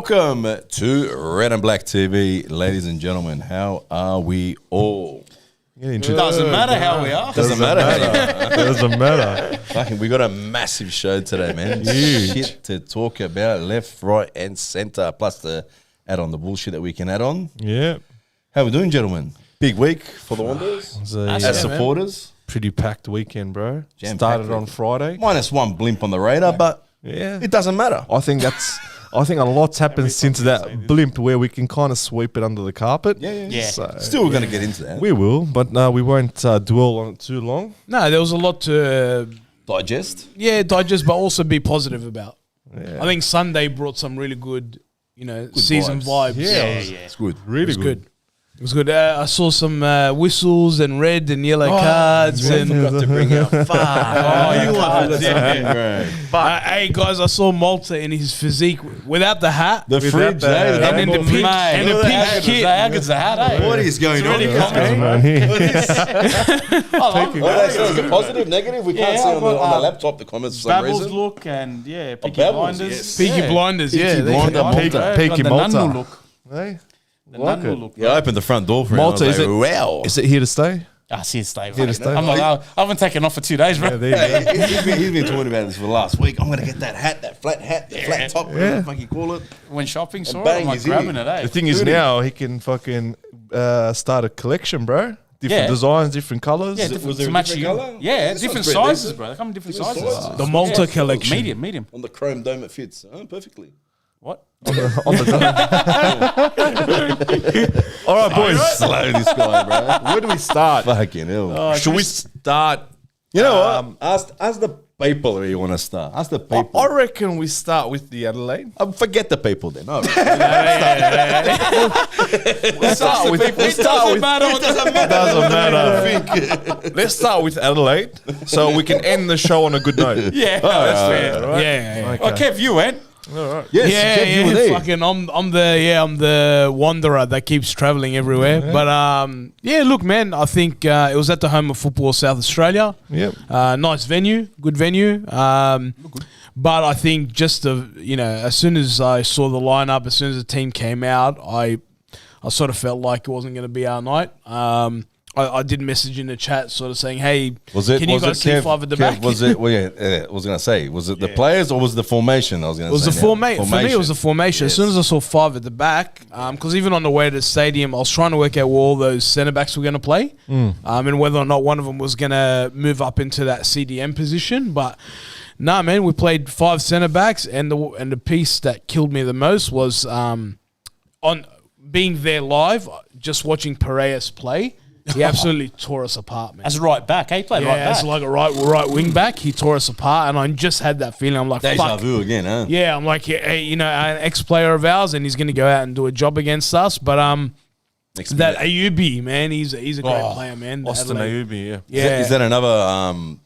Welcome to Red and Black TV, ladies and gentlemen. How are we all? Doesn't matter how we are. Doesn't matter. Doesn't matter. Fucking, we got a massive show today, man. Huge. Shit to talk about, left, right, and centre. Plus the add on the bullshit that we can add on. Yeah. How we doing, gentlemen? Big week for the Wanderers It's a as supporters. pretty packed weekend, bro. Jam-packed Started on week. Friday. Minus one blimp on the radar, but Yeah. it doesn't matter. I think a lot's happened since that blimp where we can kind of sweep it under the carpet. Yeah. So, Still, we're going to get into that. we will, but we won't dwell on it too long. No, there was a lot to Digest. digest, but also be positive about. Yeah. I think Sunday brought some really good, season vibes. Yeah. It's good. Really It was good. It was good. I saw some whistles and red and yellow cards. And Forgot to bring out you cards. Yeah. But hey, guys, I saw Malta in his physique without the hat. The fridge, eh? And then the pink, and the pink kit. How good's the hat, eh? What is going on? really here? common. Man, here. What they say, is it positive, negative? We can't Yeah, see I on the got, laptop the comments for some Babbles reason. look and Peaky Babbles, Blinders. yes. Peaky Blinders, Peaky yeah. there you Blinder, go. Malta. Peaky the Malta. Nanu look. Hey? The Like Nanu it. look. Yeah, I opened the front door for him. Malta, I was is like, it- wow. Is it here to stay? I see it stay. Here to stay. I haven't taken off for 2 days, bro. Yeah, there you go. He's been talking about this for the last week. I'm going to get that hat, that flat top, whatever the fuck you call it. When shopping, saw bang, it, I'm like he's grabbing in. it, eh? The thing is now he can fucking start a collection, bro. Different Yeah. designs, different colours. Yeah, different, was there to a match different you. colour? Yeah, This different one's pretty sizes, decent. bro. They come in different Different sizes. sizes. The Malta collection. Medium. On the chrome dome, it fits perfectly. What? On the All right, boys. Slow, this guy, bro. Where do we start? Fucking hell. Should we start? You know what? Ask the people where you want to start. Ask the people. I reckon we start with the Adelaide. Forget the people then. No. Let's start with. Doesn't matter. Let's start with Adelaide, so we can end the show on a good note. Yeah, that's fair. Right? Yeah. Oh, Kev, you went. Yes, Yeah, Kev, you were there. fucking, I'm the wanderer that keeps traveling everywhere. But look, man, I think it was at the home of football, South Australia. Yep. Nice venue, good venue. But I think just as soon as I saw the lineup, as soon as the team came out, I sort of felt like it wasn't going to be our night. I did message in the chat, sort of saying, "Hey, can you guys see five at the back?" Was it? Well, yeah, I was going to say, was it the players or was it the formation? I was going It to was say the formation. For me, it was the formation. Yes. As soon as I saw five at the back, because even on the way to the stadium, I was trying to work out where all those centre backs were going to play, and whether or not one of them was going to move up into that CDM position. But nah, man, we played five centre backs, and the piece that killed me the most was on being there live, just watching Piraeus play. He absolutely tore us apart, man. As right back, eh? He played right as back. like a right wing back, he tore us apart, and I just had that feeling. I'm like, Deja fuck. vu again, huh? Yeah, I'm like, hey, an ex-player of ours, and he's going to go out and do a job against us. But that Ayubi, man, he's a great player, man. Austin Adelaide. Ayubi, yeah. Yeah, Is that another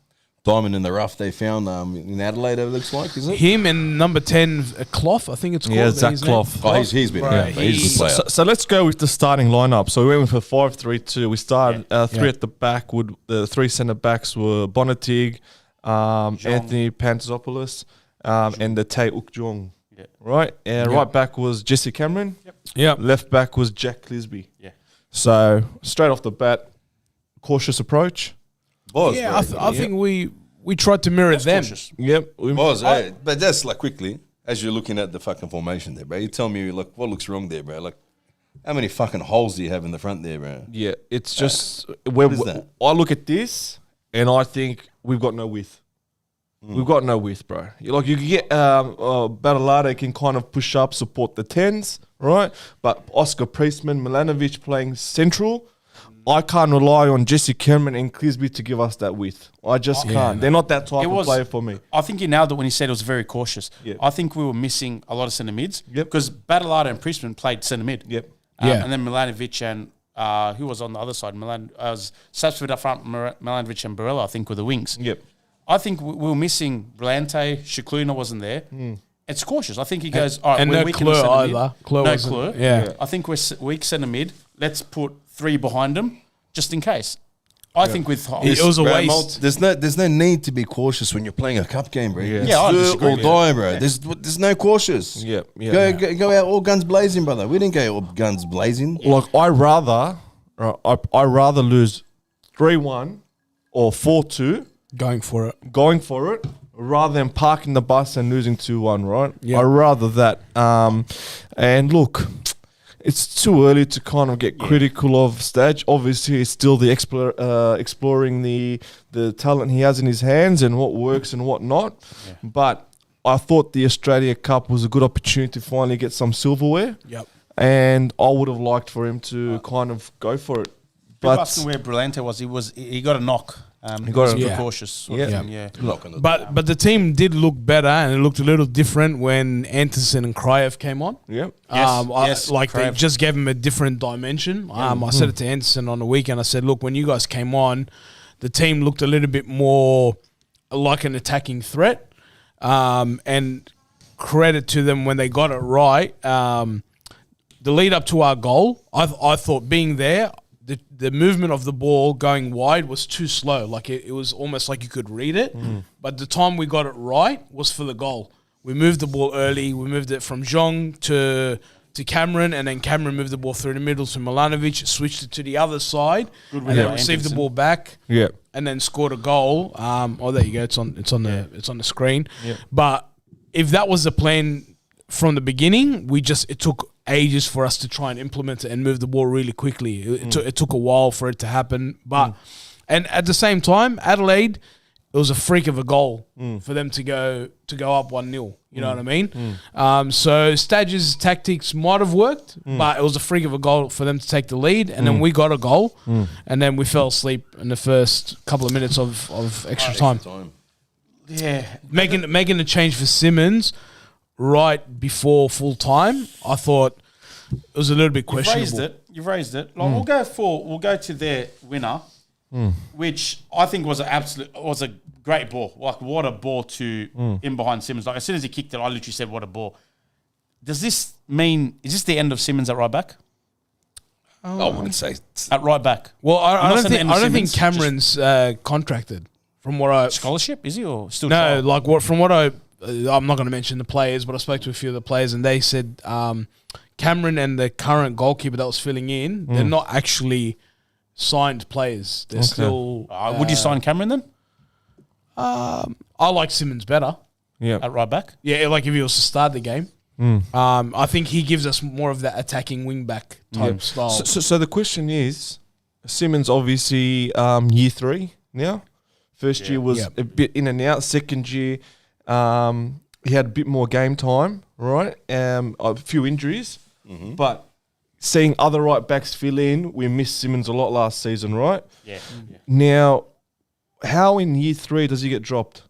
diamond in the rough they found in Adelaide? It looks like, is it? him and number 10, Clough, I think it's called. Yeah, Zach his name. Clough. Oh, he's been. Right, Yeah, he's a good player. So let's go with the starting lineup. So we went with a 5-3-2. We started three at the back. The three centre backs were Bonatig, Anthony Pantazopoulos, and the Tae Ukjong. Yeah. Right? And right back was Jesse Cameron. Yeah. Left back was Jack Clisby. Yeah. So straight off the bat, cautious approach. Yeah, I think we tried to mirror them. Cautious. Yep. But that's like quickly, as you're looking at the fucking formation there, bro, you tell me, like, what looks wrong there, bro? Like, how many fucking holes do you have in the front there, bro? Yeah, it's just what is that? I look at this and I think we've got no width. We've got no width, bro. You can get Adelaide can kind of push up, support the 10s, right? But Oscar Priestman, Milanovic playing central. I can't rely on Jesse Cameron and Clisby to give us that width. I just can't. They're not that type of player for me. I think he nailed it when he said it was very cautious. Yep. I think we were missing a lot of centre mids. Yep. Because Badalada and Priestman played centre mid. Yep. And then Milanovic and who was on the other side? Was Sapsford up front, Milanovic and Barella, I think, were the wings. Yep. I think we were missing Brillante. Shikluna wasn't there. It's cautious. I think he goes, all right, And we're no weak in the Klur centre mid. either. Klur No wasn't- Klur. yeah. I think we're weak centre mid. Let's put three behind them just in case. I think with It was a Bro, waste. There's no need to be cautious when you're playing a cup game, bro. Yeah. It's Yeah, I do disagree or with die, that. bro. Yeah. There's no cautious. Yeah, yeah. Go out all guns blazing, brother. We didn't go all guns blazing. Like I rather lose 3-1 or 4-2 Going for it. going for it rather than parking the bus and losing 2-1, right? Yeah. I rather that. And look, it's too early to kind of get critical of Stage. Obviously, it's still the exploring the talent he has in his hands and what works and what not. Yeah. But I thought the Australia Cup was a good opportunity to finally get some silverware. Yep. And I would have liked for him to kind of go for it. But But asking where Brillante was, he got a knock. He got was a- Yeah. precautious. Sort Yeah. of thing, yeah. Lock on the But the team did look better, and it looked a little different when Anderson and Kriev came on. yeah, Yes, Like they Kriev. just gave him a different dimension. I said it to Anderson on the weekend. I said, look, when you guys came on, the team looked a little bit more like an attacking threat. And credit to them when they got it right. The lead up to our goal, I thought being there, the movement of the ball going wide was too slow. Like it was almost like you could read it. But the time we got it right was for the goal. We moved the ball early. We moved it from Zhong to Cameron, and then Cameron moved the ball through the middle to Milanovic, switched it to the other side, and then by received the Anderson. ball back, yeah. and then scored a goal. Oh, there you go. It's on the screen. Yeah. But if that was the plan from the beginning, it took ages for us to try and implement it and move the ball really quickly. It took a while for it to happen. But and at the same time, Adelaide, it was a freak of a goal for them to go up 1-0. You know what I mean? So Stage's tactics might have worked, but it was a freak of a goal for them to take the lead, and then we got a goal, and then we fell asleep in the first couple of minutes of extra time. Yeah. Making a change for Simmons right before full time, I thought it was a little bit questionable. You've raised it. Like, we'll go to their winner, which I think was a great ball. Like, what a ball to in behind Simmons. Like, as soon as he kicked it, I literally said, what a ball. Does this mean, is this the end of Simmons at right back? I wouldn't say. At right back. Well, I Not don't saying the think end of I don't think Simmons, Cameron's contracted. From what I Scholarship, is he, or still no, trial? like what from what I'm not going to mention the players, but I spoke to a few of the players, and they said Cameron and the current goalkeeper that was filling in, they're not actually signed players. They're still. Would you sign Cameron then? I like Simmons better Yeah. At right back? Yeah, like if he was to start the game. I think he gives us more of that attacking wing back type style. So the question is, Simmons obviously year 3 now. First year was a bit in and out. Second year, he had a bit more game time, right? A few injuries, but seeing other right backs fill in, we missed Simmons a lot last season, right? Yeah. Now, how in year 3 does he get dropped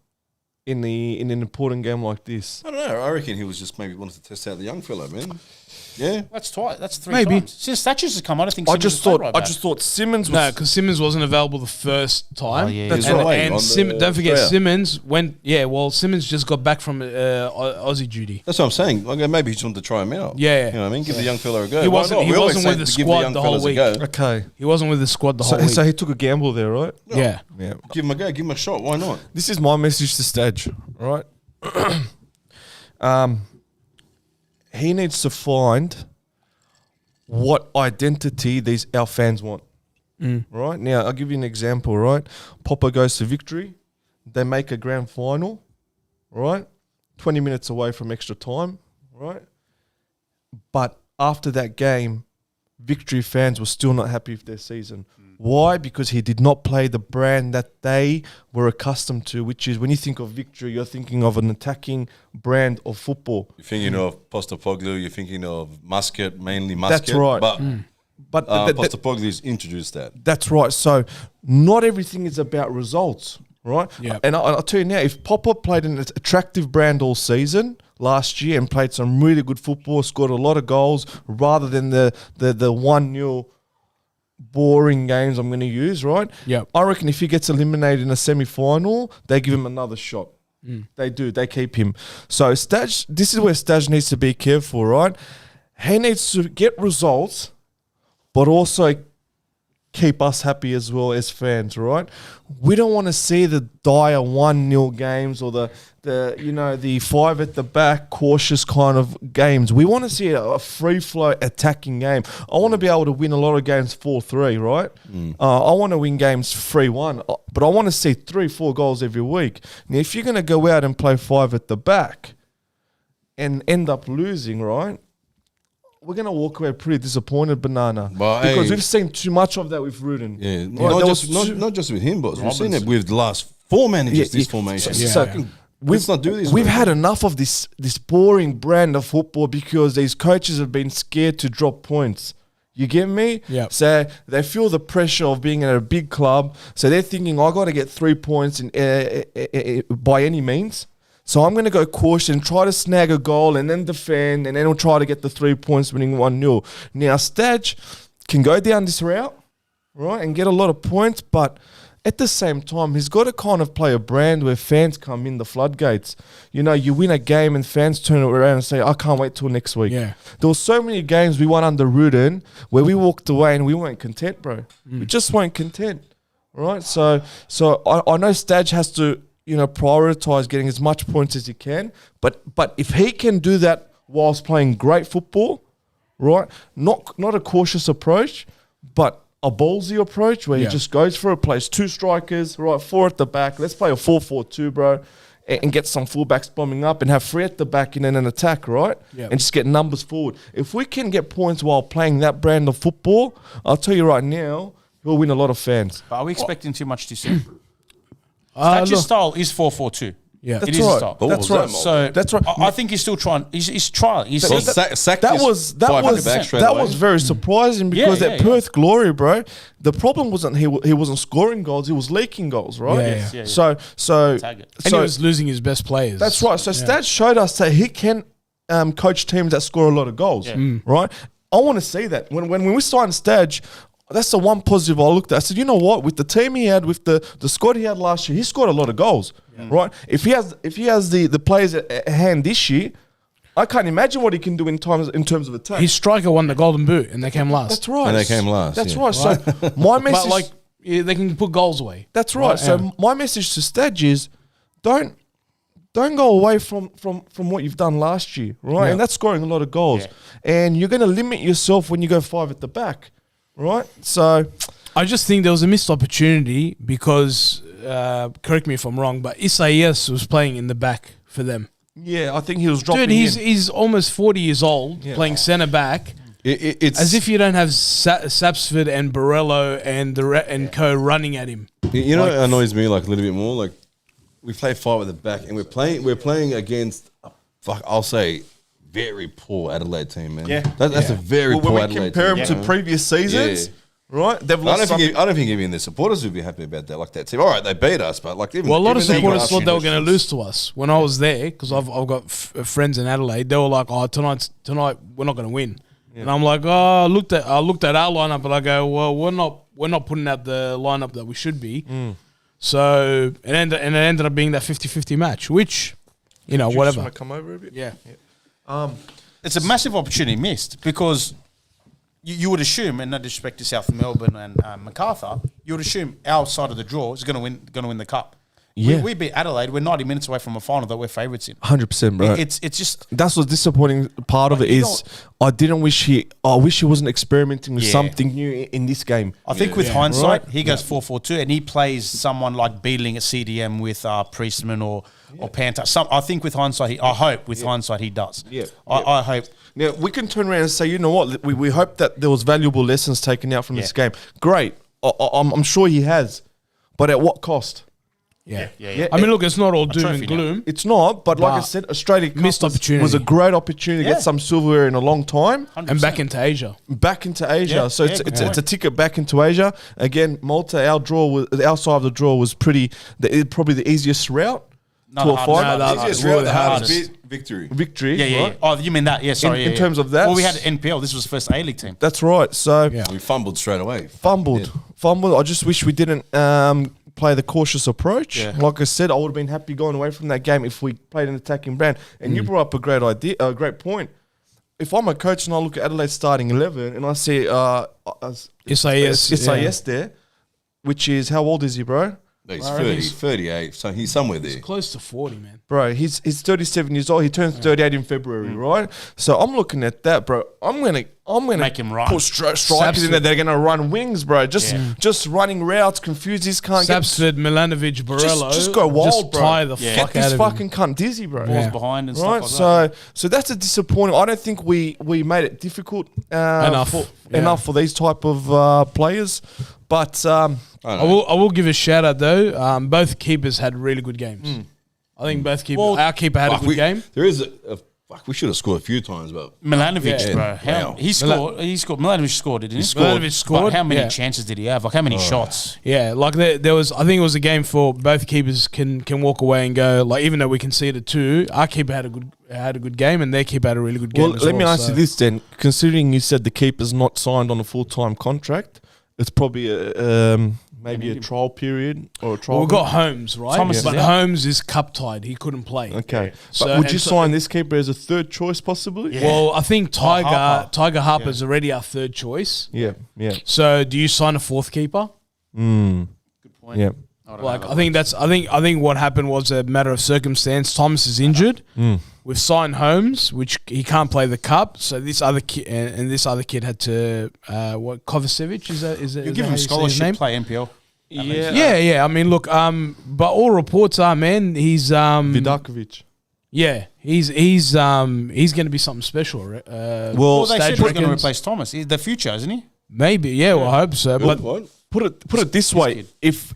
in an important game like this? I don't know. I reckon he was just maybe wanted to test out the young fella, man. Yeah. That's twice. That's 3 Maybe. times. Since Statues has come, I don't think I Simmons just has played thought right I back. just thought Simmons was No, because Simmons wasn't available the first time. Oh, yeah, That's yeah. right. And On the don't forget Australia. Simmons went. Yeah, well, Simmons just got back from Aussie duty. That's what I'm saying. Like, maybe he just wanted to try him out. Yeah. You know what I mean? Give the young fella a go. He Why wasn't- not? he We always wasn't with say the to give squad young the whole fellas a week. go. okay. He wasn't with the squad the whole week. So he took a gamble there, right? Yeah. Yeah. Give him a go. Give him a shot. Why not? This is my message to Stage, right? He needs to find what identity our fans want. Right? Now, I'll give you an example, right? Popper goes to Victory. They make a grand final, right? 20 minutes away from extra time, right? But after that game, Victory fans were still not happy with their season. Why? Because he did not play the brand that they were accustomed to, which is when you think of Victory, you're thinking of an attacking brand of football. You're thinking of Postopoglu. You're thinking of Muscat, mainly Muscat. That's right. But But Postopoglu's introduced that. that's right. So not everything is about results, right? Yeah. And I'll tell you now, if Popper played an attractive brand all season last year and played some really good football, scored a lot of goals, rather than the 1-0 boring games I'm going to use, right? Yep. I reckon if he gets eliminated in a semi-final, they give him another shot. They do. They keep him. So Staj, this is where Staj needs to be careful, right? He needs to get results, but also keep us happy as well as fans, right? We don't want to see the dire 1-0 games or the 5 at the back, cautious kind of games. We want to see a free-flow attacking game. I want to be able to win a lot of games 4-3, right? I want to win games 3-1, but I want to see 3-4 goals every week. Now, if you're going to go out and play 5 at the back and end up losing, right? We're going to walk away pretty disappointed, Banana. Because we've seen too much of that with Rudin. Yeah, Right? not just with him, but we've seen it with the last 4 managers, this formation. Let's not do this. We've had enough of this boring brand of football because these coaches have been scared to drop points. You get me? Yeah. So they feel the pressure of being at a big club. So they're thinking, I got to get 3 points by any means. So I'm going to go cautious and try to snag a goal and then defend, and then we'll try to get the 3 points winning 1-0. Now, Stadge can go down this route, right, and get a lot of points, but at the same time, he's got to kind of play a brand where fans come in the floodgates. You know, you win a game and fans turn around and say, I can't wait till next week. Yeah. There were so many games we won under Rudin where we walked away and we weren't content, bro. We just weren't content, right? So I know Stadge has to, prioritize getting as much points as he can. But if he can do that whilst playing great football, right? Not a cautious approach, but a ballsy approach where he just goes for a place, 2 strikers, right, 4 at the back. Let's play a 4-4-2, bro, and get some fullbacks bombing up and have 3 at the back and then an attack, right? Yep. And just get numbers forward. If we can get points while playing that brand of football, I'll tell you right now, we'll win a lot of fans. But are we expecting too much too soon? Stadge's style is 4-4-2. Yeah, That's it is right. a style. That's right. So That's right. I think he's still trying. He's trying. He's So seeing- that was very surprising because Yeah, at yeah. Perth Glory, bro, the problem wasn't he wasn't scoring goals, he was leaking goals, right? Yeah, yeah. Yeah. So Tag it. and he was losing his best players. that's right. So Stats showed us that he can coach teams that score a lot of goals, right? I want to see that. When we signed Stadge, that's the one positive I looked at. I said, you know what? With the team he had, with the squad he had last year, he scored a lot of goals, right? If he has the players at hand this year, I can't imagine what he can do in terms of attack. His striker won the Golden Boot and they came last. That's right. And they came last, That's yeah. right. So my message, They can put goals away. that's right. So my message to Stadge is, don't go away from what you've done last year, right? Yeah. And that's scoring a lot of goals. And you're going to limit yourself when you go 5 at the back, right? So I just think there was a missed opportunity because, correct me if I'm wrong, but Isaias was playing in the back for them. yeah, I think he was dropping Dude, he's almost 40 years old, playing centre back. It's As if you don't have Sapsford and Borello and co running at him. You know, what annoys me like a little bit more. Like we play 5 at the back, and we're playing against, I'll say, very poor Adelaide team, man. Yeah. That's a very When poor we Adelaide compare team. them to previous seasons, right? They've I lost don't think even the supporters would be happy about that. Like that team, all right, they beat us, but like even Well, a lot of even they supporters got thought they were us- going to lose to us when I was there because I've got friends in Adelaide. They were like, "Oh, tonight we're not going to win," and I'm like, "Oh, I looked at our lineup, and I go, well, we're not putting out the lineup that we should be." So it ended up being that 50-50 match, which whatever. Want to come over a bit? Yeah. It's a massive opportunity missed because you would assume, and no disrespect to South Melbourne and Macarthur, you would assume our side of the draw is going to win the cup. Yeah. We beat Adelaide. We're 90 minutes away from a final that we're favourites in. 100%, bro. It's just That's what's disappointing part of it you is I wish he wasn't experimenting with Yeah. something new in this game. I think with Yeah. hindsight, Right. he goes 4-4-2 and he plays someone like Beadling at CDM with Priestman or Panther. I think with hindsight, I hope with hindsight he does. Yeah. I hope. Now, we can turn around and say, you know what, we hope that there was valuable lessons taken out from this game. Great. I'm sure he has. But at what cost? Yeah. Yeah. I mean, look, it's not all doom trophy and now. gloom. It's not, but like I But said, Australia Cup missed opportunity. was a great opportunity to Yeah. get some silverware in a long time. 100%. And back into Asia. Back into Asia, Yeah, so yeah, it's good it's point. a ticket back into Asia. Again, Malta, our side of the draw was probably the easiest route No, to a the final. hardest. No, The the hardest. Easiest route, the The hardest hardest. victory. Victory, Yeah. right? Oh, you mean that? Yeah, sorry. In terms of that, Well, we had NPL. This was the first A-League team. That's right. So Yeah. We fumbled straight away. fumbled. I just wish we didn't play the cautious approach. Yeah. Like I said, I would have been happy going away from that game if we played an attacking brand. And you brought up a great idea, a great point. if I'm a coach and I look at Adelaide starting 11 and I see SAS there, which is, how old is he, bro? He's 38, so he's somewhere there. close to 40, man. Bro, he's 37 years old. He turns 38 in February, right? So I'm looking at that, bro. I'm gonna Make him run. put strikers in there. They're gonna run wings, bro. Just running routes, confuse this cunt. Sapsford, Milanovic, Borello. Just go wild, just bro. tie the Get fuck this out of fucking him. cunt dizzy, bro. Balls behind and Right, stuff like that. so that's a disappointing. I don't think we made it difficult Enough. enough for these type of players. But I will give a shout out though. Both keepers had really good games. I think both keepers. Well, our keeper had a good game. There is a fuck. We should have scored a few times, but Milanovic, bro. Wow. He scored. Milanovic scored, didn't he? Milanovic scored. But how many Yeah. chances did he have? Like how many shots? Yeah, like there was. I think it was a game for both keepers can walk away and go. Like even though we conceded 2, our keeper had a good game, and their keeper had a really good game. well, let me ask you this then. Considering you said the keeper's not signed on a full-time contract, it's probably maybe a trial period or a trial. Well, we've got Holmes, right? Thomas is But out. Holmes is cup tied. He couldn't play. Okay, So- but would you and so- sign this keeper as a third choice possibly? Yeah. Well, I think Harper. Tiger Harper's already our third choice. Yeah. So do you sign a fourth keeper? Mm. Good point. Yeah. Like I think what happened was a matter of circumstance. Thomas is injured. We've signed Holmes, which he can't play the cup. So this other kid and this other kid had to Kovacevic is that You give how him you say his scholarship, name? play NPL. Yeah. I mean, look. But all reports are, man, he's Vidakovic. yeah, he's going to be something special. Right? Well, they said Stage he's going to reckons- replace Thomas. He's the future, isn't he? Maybe. Yeah, well, I hope so. But what? Put it this way: kid.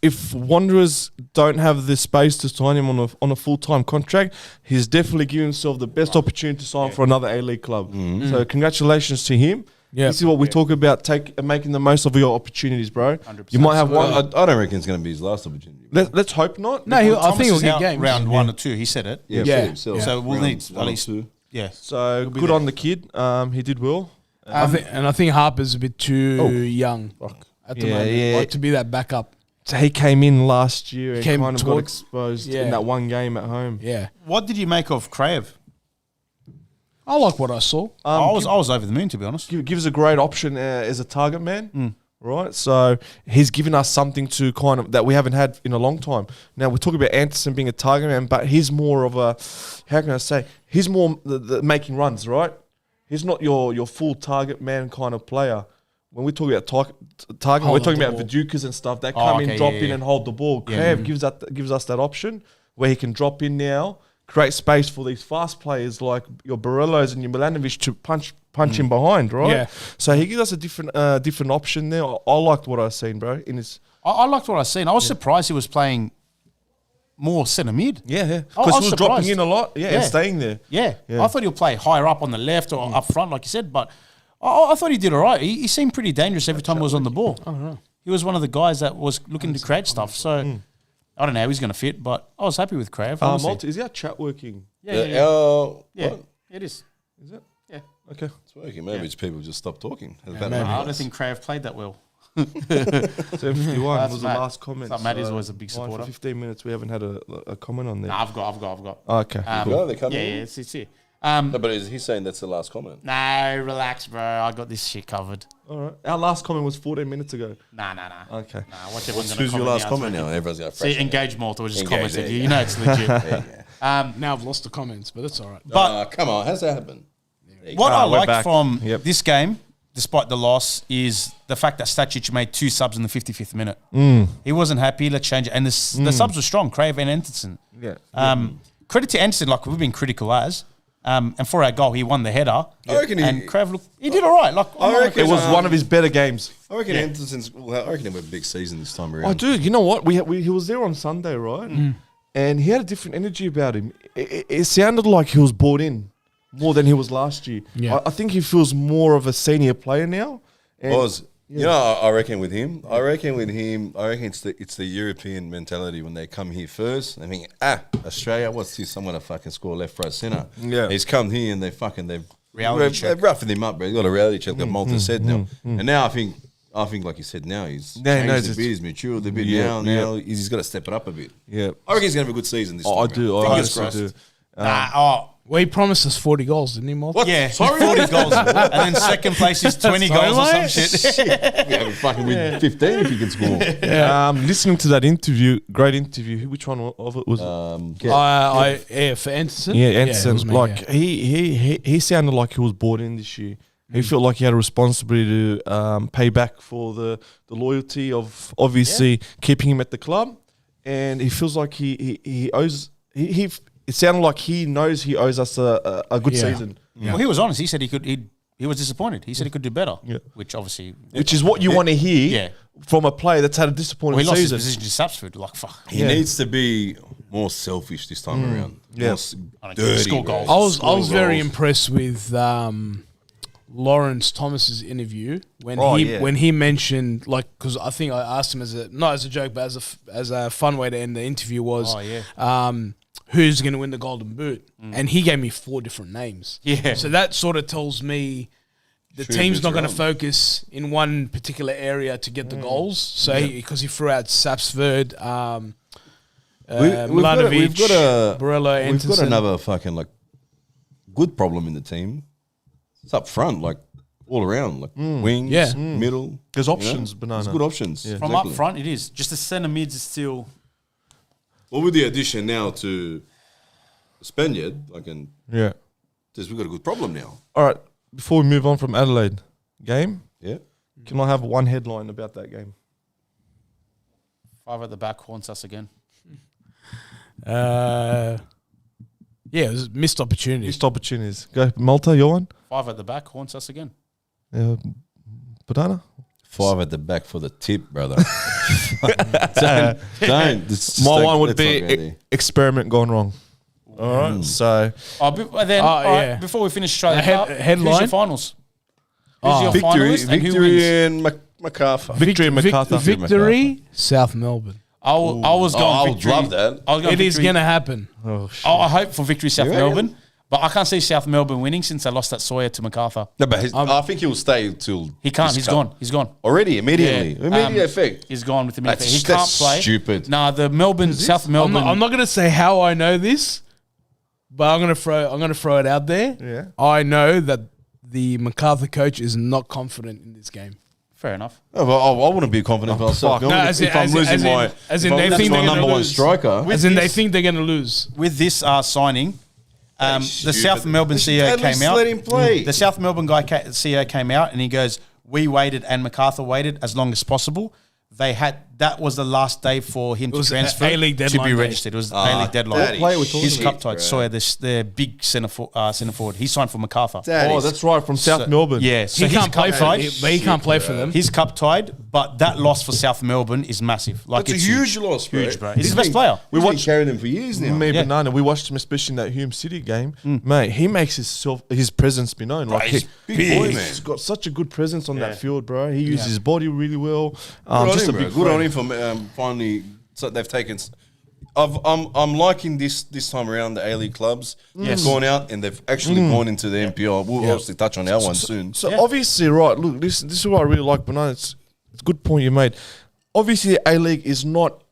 if Wanderers don't have the space to sign him on a full time contract, he's definitely given himself the best opportunity to sign for another A-League club. So congratulations to him. Yeah. This is what we talk about: making the most of your opportunities, bro. 100%. You might have Well, one. I don't reckon it's going to be his last opportunity. Let's hope not. no, I Thomas think he'll is get out games. round 1 or 2. He said it. Yeah, Yeah. for himself. So we'll Round need at 1 or least 2. Yeah. So be good there. on the kid. He did well. I think Harper's a bit too young at the Yeah, moment, yeah. like to be that backup. So he came in last year and Came kind of got towards- exposed Yeah. in that one game at home. Yeah, What did you make of Crave? I like what I saw. I was over the moon, to be honest. Gives a great option as a target man, right? So he's given us something to kind of that we haven't had in a long time. Now we talk about Anderson being a target man, but he's more of a, how can I say? He's more the making runs, right? He's not your full target man kind of player. When we talk about target, Hold we're talking the about ball. Vidukas and stuff. They Oh, come in, okay, drop yeah, in, yeah. and hold the ball. Yeah. Crav gives us that option where he can drop in now, create space for these fast players like your Borellos and your Milanovic to punch in behind, right? Yeah. So he gives us a different option there. I liked what I seen, bro. In his I liked what I seen. I was surprised he was playing more centre mid. yeah, I because was he was dropping surprised. in a lot, and Yeah. staying there. Yeah. Yeah. I thought he'll play higher up on the left or up front, like you said, but I thought he did all right. He seemed pretty dangerous every time he was on the ball. I don't know. He was one of the guys that was looking to create stuff. So I don't know how he's going to fit, but I was happy with Crave. honestly. Malta, is our chat working? Yeah, What? it is. Is it? Yeah. Okay. It's working. Maybe it's people just stop talking. Has I don't think Crave played that well. 751 That's was the Matt. last comment. That's Matt is always a big fine, supporter. For 15 minutes, we haven't had a comment on there. Nah, I've got. Okay. No, they come Yeah, in. it's here. No, but he's saying that's the last comment. No, relax, bro. I got this shit covered. All right. Our last comment was 14 minutes ago. Nah. Okay. Nah, watch everyone's gonna Who's your comment last now, comment it's now? legit. Everyone's got See, fresh. engage Malta, which just Engage, commented. there You you know it's legit. Now I've lost the comments, but that's all right. But Come on, how's that happen? what I we're like back. from Yep. this game, despite the loss, is the fact that Stacic made 2 subs in the 55th minute. He wasn't happy. Let's change it. And the subs were strong. Crave and Anderson. Yeah. Credit to Anderson, like we've been critical as. And for our goal, he won the header. I reckon and Crave looked, he did all right. Like I reckon It was one of his better games. I reckon Anderson's. Well, I reckon he'll have a big season this time around. Oh, dude, you know what? He was there on Sunday, right? And he had a different energy about him. It sounded like he was bought in more than he was last year. Yeah. I think he feels more of a senior player now. And You know, I reckon with him, it's the European mentality when they come here first. They think, Australia, what's this? Someone to fucking score left, right, centre. Yeah. He's come here and they've Reality check. They've roughed him up, bro. He's got a reality check, like Malta said now. And now I think, like you said, now he's Yeah, he knows changed a it's- bit, he's matured a bit Yeah, now. yeah. He's got to step it up a bit. Yeah. I reckon he's going to have a good season this time. I do. around. I Fingers honestly crossed. do. Well, he promised us 40 goals, didn't he, Malta? What? Yeah, Sorry? 40 goals. And then second place is 20 Sorry, goals or some mate? shit. Yeah, fucking with 15 if you can score. Listening to that interview, great interview. Which one of it was? For Anderson. Yeah, it Anderson. was me, like yeah. he sounded like he was bought in this year. He felt like he had a responsibility to pay back for the loyalty of obviously keeping him at the club, and he feels like he owes he. It sounded like he knows he owes us a good season. Yeah. Well, he was honest. He said he was disappointed. He said he could do better. Yeah. Which obviously, Which is what you want to hear from a player that's had a disappointing he lost his season. position to Sapsford. Like fuck. He needs to be more selfish this time around. Yeah. More dirty, Score bro. goals. I was very goals. impressed with Lawrence Thomas's interview when Oh, he mentioned, like, because I think I asked him not as a joke but as a fun way to end the interview was who's going to win the Golden Boot, and he gave me 4 different names. Yeah. So that sort of tells me the Sure, team's it's not going to wrong. focus in one particular area to get the goals. So because he threw out Sapsford, Milanovic, we've got a Barella, we've got Anderson. another fucking like good problem in the team. It's up front, like all around, like wings, Yeah. middle. There's you options, know? Banana. There's good options. Yeah. From Exactly. up front, it is. Just the centre mids is still. Well, with the addition now to Spaniard, like, and Yeah. we've got a good problem now. All right. Before we move on from Adelaide game, Yeah. can I have one headline about that game? 5 at the back haunts us again. Yeah, it was missed opportunity. Missed opportunities. Go Malta, your one. 5 at the back haunts us again. Banana. 5 at the back for the tip, brother. don't. My one would be experiment gone wrong. All right. So Before we finish Australia Cup, headline? who's your finals? Who's your finalist and who wins? Victory in MacArthur. victory in MacArthur. Victory, South Melbourne. I was going I would victory. love that. I was going It is victory. going to happen. Oh shit. I hope for victory South You Melbourne, but I can't see South Melbourne winning since they lost that Sawyer to MacArthur. No, but I think he'll stay till He can't. this He's cup. gone. He's gone. Already, immediately. Yeah. Immediate effect. He's gone with immediate That's- effect. He can't that's play. stupid. Nah, the Melbourne, South Melbourne. I'm not going to say how I know this, but I'm going to throw it out there. Yeah. I know that the MacArthur coach is not confident in this game. Fair enough. Oh, well, I wouldn't be confident for myself. No, as in- if I'm as in- losing as in- my, as in if I'm they losing think my they're gonna number one lose. striker. As in, they think they're going to lose. With this signing, the South Melbourne CEO At least came out. let him play. The South Melbourne CEO came out and he goes, "We waited and MacArthur waited as long as possible." That was the last day for him to was transfer A-League to deadline be day. registered. It was A-League deadline. that is Player we're talking He's about. cup tied. Bro. Sawyer, their big centre forward. He signed for MacArthur. Oh, that's right. From South So- Melbourne. Yeah, so He he's can't play cup for tied. but he can't play for them. He's cup tied, but that loss for South Melbourne is massive. Like That's it's a huge loss, bro. Huge, bro. He's the best player. We've been carrying them for years now. Me, Yeah. Banana, we watched him, especially in that Hume City game. Mate, he makes his presence be known. Like he's big boy, man. He's got such a good presence on that field, bro. He uses his body really well. Good on Just a him, big bro. Good on threat. him for finally. So they've taken. I'm liking this time around. The A-League clubs have gone out and they've actually gone into the NPL. We'll obviously touch on our one soon. So obviously, right, look, this is what I really like, Banana. It's a good point you made. Obviously, the A-League is not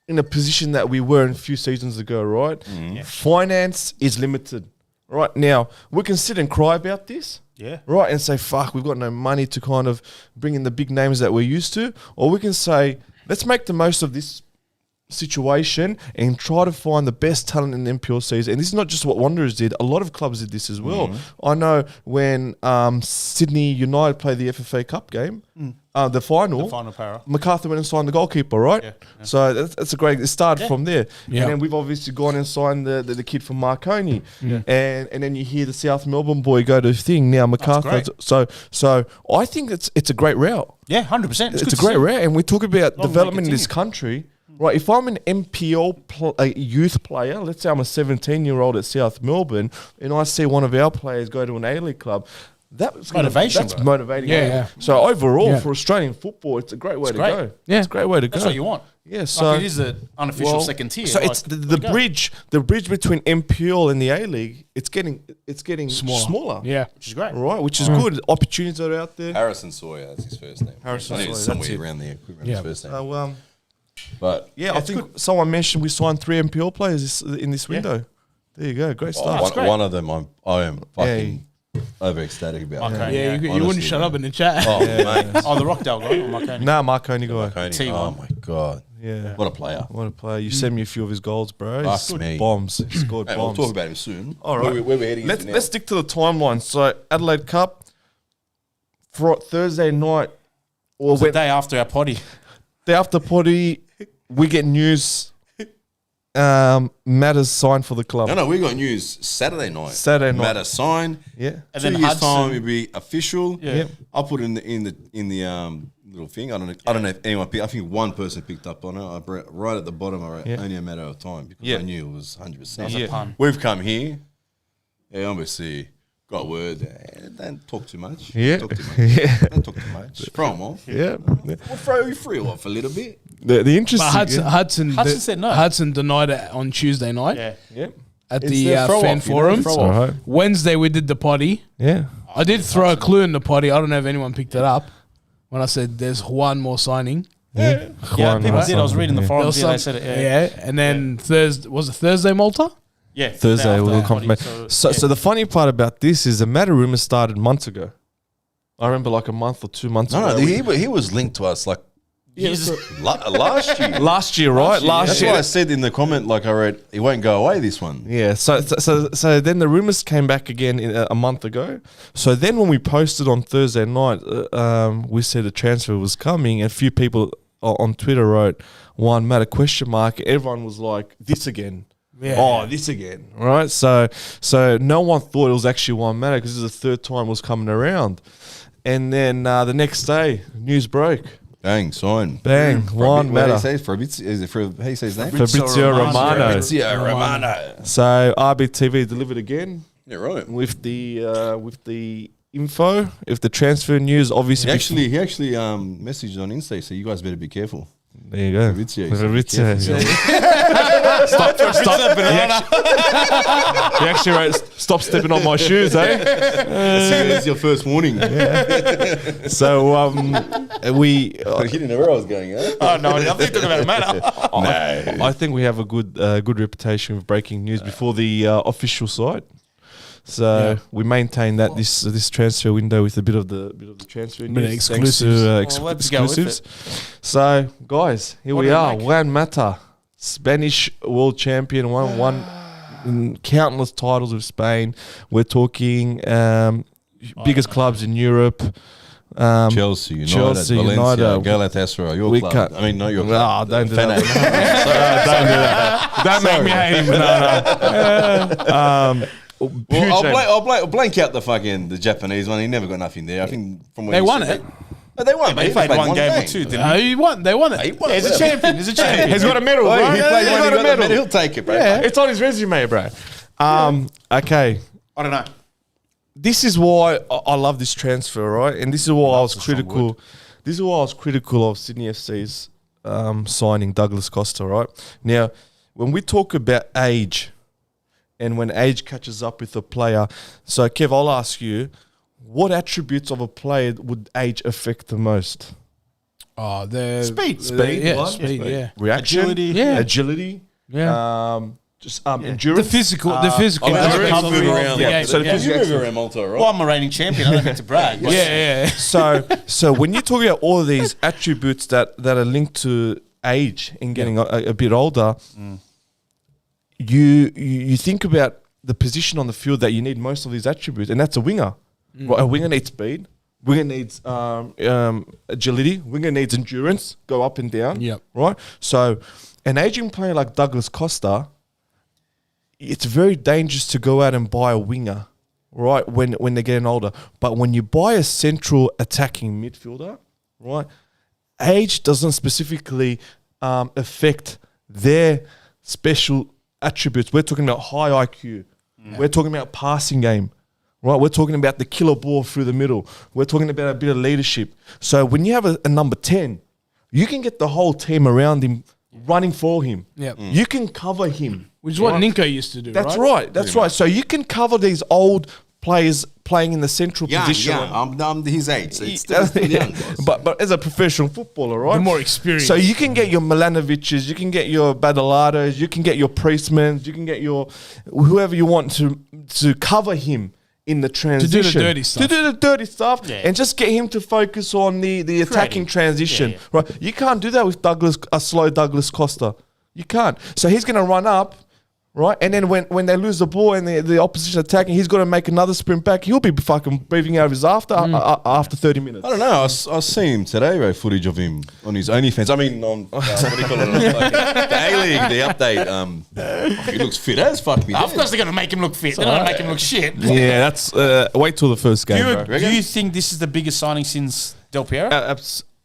in a position that we were a few seasons ago, right? Finance is limited. Right now, we can sit and cry about this. Yeah. Right, and say, fuck, we've got no money to kind of bring in the big names that we're used to. Or we can say, let's make the most of this situation and try to find the best talent in the NPL season. And this is not just what Wanderers did. A lot of clubs did this as well. I know when Sydney United played the FFA Cup game, the final, para. MacArthur went and signed the goalkeeper, right? Yeah. So that's a great. It started from there, Yeah. and then we've obviously gone and signed the kid from Marconi, and then you hear the South Melbourne boy go to thing now MacArthur. great. So I think it's a great route. Yeah, 100%. It's a great route, and we talk about Long development in way this country. Right, if I'm an MPL youth player, let's say I'm a 17-year-old at South Melbourne, and I see one of our players go to an A-League club, that's Motivation, That's bro. motivating. Yeah, right? yeah. So overall, Yeah. for Australian football, it's a great way to great. go. Yeah. It's a great way to That's go. what you want. Yeah, Like so it is an unofficial second tier. So like, it's the bridge between MPL and the A-League. It's getting smaller. Yeah. which is great. Right, which is good. Opportunities are out there. Harrison Sawyer, that's his first name. Harrison I think it's Sawyer, somewhere that's it. around there. Couldn't remember Yeah. his first name. So But yeah, I think someone mentioned we signed 3 MPL players in this window. There you go. Great Oh, stuff. that's great. One of them I am fucking over ecstatic about. Okay. Yeah, you wouldn't shut up in the chat. Oh, mate. Oh, the Rockdale guy or Marconi? Nah, Marconi guy. Coney, oh, my God. Yeah. What a player. What a player. You sent me a few of his goals, bro. He Fuck scored me. bombs. He scored Hey, we'll bombs. talk about him soon. All right. Where we're heading Let's into now. stick to the timeline. So, Adelaide Cup, Thursday night, or The day after our potty. day after potty, we get news. Matters signed for the club. No, we got news Saturday night. Saturday night. Matter sign. Yeah. And 2 then years Hudson. time, it'll be official. Yeah. Yep. I'll put it in the little thing. I don't know if anyone picked. I think one person picked up on it. I wrote right at the bottom. I wrote Yeah. only a matter of time because Yeah. I knew it was 100%. That was Yeah. a pun. We've come here. Yeah, obviously got word. Don't talk too much. Yeah. Don't talk too much. Yeah. Don't talk too much. Throw them off. Yeah. We'll throw you free off a little bit. The interesting. But Hudson said no. Hudson denied it on Tuesday night Yeah. Yeah. at It's the their throw fan off, you know, forum. throw It's all right. Wednesday we did the potty. Yeah. I did throw a clue in the potty. I don't know if anyone picked it up when I said there's one more signing. Yeah, Juan people Mata. did. I was reading the Yeah. There forums. was Yeah, they some- said it. Yeah. and then Thursday was it Thursday, Malta? Yeah. Thursday Day we'll after our confirm. potty, So the funny part about this is the Matter rumor started months ago. I remember like a month or 2 months ago. He was linked to us like last year. Last year, right? Last That's year. why I said in the comment, like I read, he won't go away this one. Yeah, so then the rumors came back again a month ago. So then when we posted on Thursday night, we said a transfer was coming, and a few people on Twitter wrote Juan Mata question mark. Everyone was like, this again. Yeah. Oh, this again, right? So no one thought it was actually Juan Mata because this is the third time it was coming around. And then the next day, news broke. Bang, sign. Bang, Juan What do you Mata. say? Fabrizio, is it how you say his name? Fabrizio Romano. Fabrizio Romano. So RBTV delivered again Yeah, right. with the info, if the transfer news, obviously. He actually messaged on Insta, so you guys better be careful. There you go. Fabrizio. Fabrizio. Careful. Stop. He actually wrote, stop stepping on my shoes, eh? It's your first warning. So we. You didn't know where I was going, huh? Oh no, I think talking about a matter. I think we have a good reputation with breaking news before the official site. So we maintain that this transfer window with a bit of the transfer Bit of news, thanks to exclusives. Well, let's go with exclusives. So guys, here What we do you are. make? Juan Mata, Spanish world champion, won countless titles with Spain. We're talking biggest clubs in Europe. Chelsea, United, Chelsea, Valencia, United. Galatasaray, your We club. can't- I mean, not your No, club. don't do Fan- that. Don't do that. Don't make me hate him. No. Well, I'll blank out the Japanese one. He never got nothing there. I think from where They you won said it. They won. But he played one game or two, didn't he? He won. They won it. He won. Yeah, he's a champion. He's a champion. He's got a medal, Oh, bro. he played He's one. got He a got medal. He'll take it, bro. Yeah. It's on his resume, bro. Okay. I don't know. This is why I love this transfer, right? And this is why I was critical. This is why I was critical of Sydney FC's signing Douglas Costa, right? Now, when we talk about age, and when age catches up with a player, so Kev, I'll ask you, what attributes of a player would age affect the most? Oh, the Speed. Yeah, What? speed. Yeah. Reaction, Agility. Yeah. agility, Yeah. just The endurance. physical. The Oh, physical. endurance, aspects of moving the around. game. Yeah, so the yeah. physical- You move around Malta, right? Well, I'm a reigning champion. I don't need to brag. but- Yeah. So when you talk about all of these attributes that are linked to age and getting a bit older, you think about the position on the field that you need most of these attributes, and that's a winger. Right, a winger needs speed. Winger needs agility. Winger needs endurance, go up and down. Yep. Right. So an aging player like Douglas Costa, it's very dangerous to go out and buy a winger, right? When they're getting older. But when you buy a central attacking midfielder, right, age doesn't specifically affect their special attributes. We're talking about high IQ. We're talking about passing game. Right, we're talking about the killer ball through the middle. We're talking about a bit of leadership. So when you have a number 10, you can get the whole team around him running for him. Yep. You can cover him. Which is what Ninko used to do. That's right. That's right. So you can cover these old players playing in the central position. I'm his age. It's still young, boss. but as a professional footballer, right? The more experience. So you can get your Milanoviches, you can get your Badalados, you can get your Priestmans, you can get your whoever you want to cover him in the transition. To do the dirty stuff. To do the dirty stuff Yeah. and just get him to focus on the attacking transition. Yeah. Right? You can't do that with a slow Douglas Costa. You can't. So he's going to run up, right? And then when they lose the ball and the opposition attacking, he's got to make another sprint back. He'll be fucking breathing out of his after 30 minutes. I don't know. I was seeing him today, bro, footage of him on his OnlyFans. I mean, on what do you call it? The A-League, the update. He looks fit as fuck. Of course they're going to make him look fit. They're not going to make him look shit. Yeah, that's wait till the first game. Do you think this is the biggest signing since Del Piero?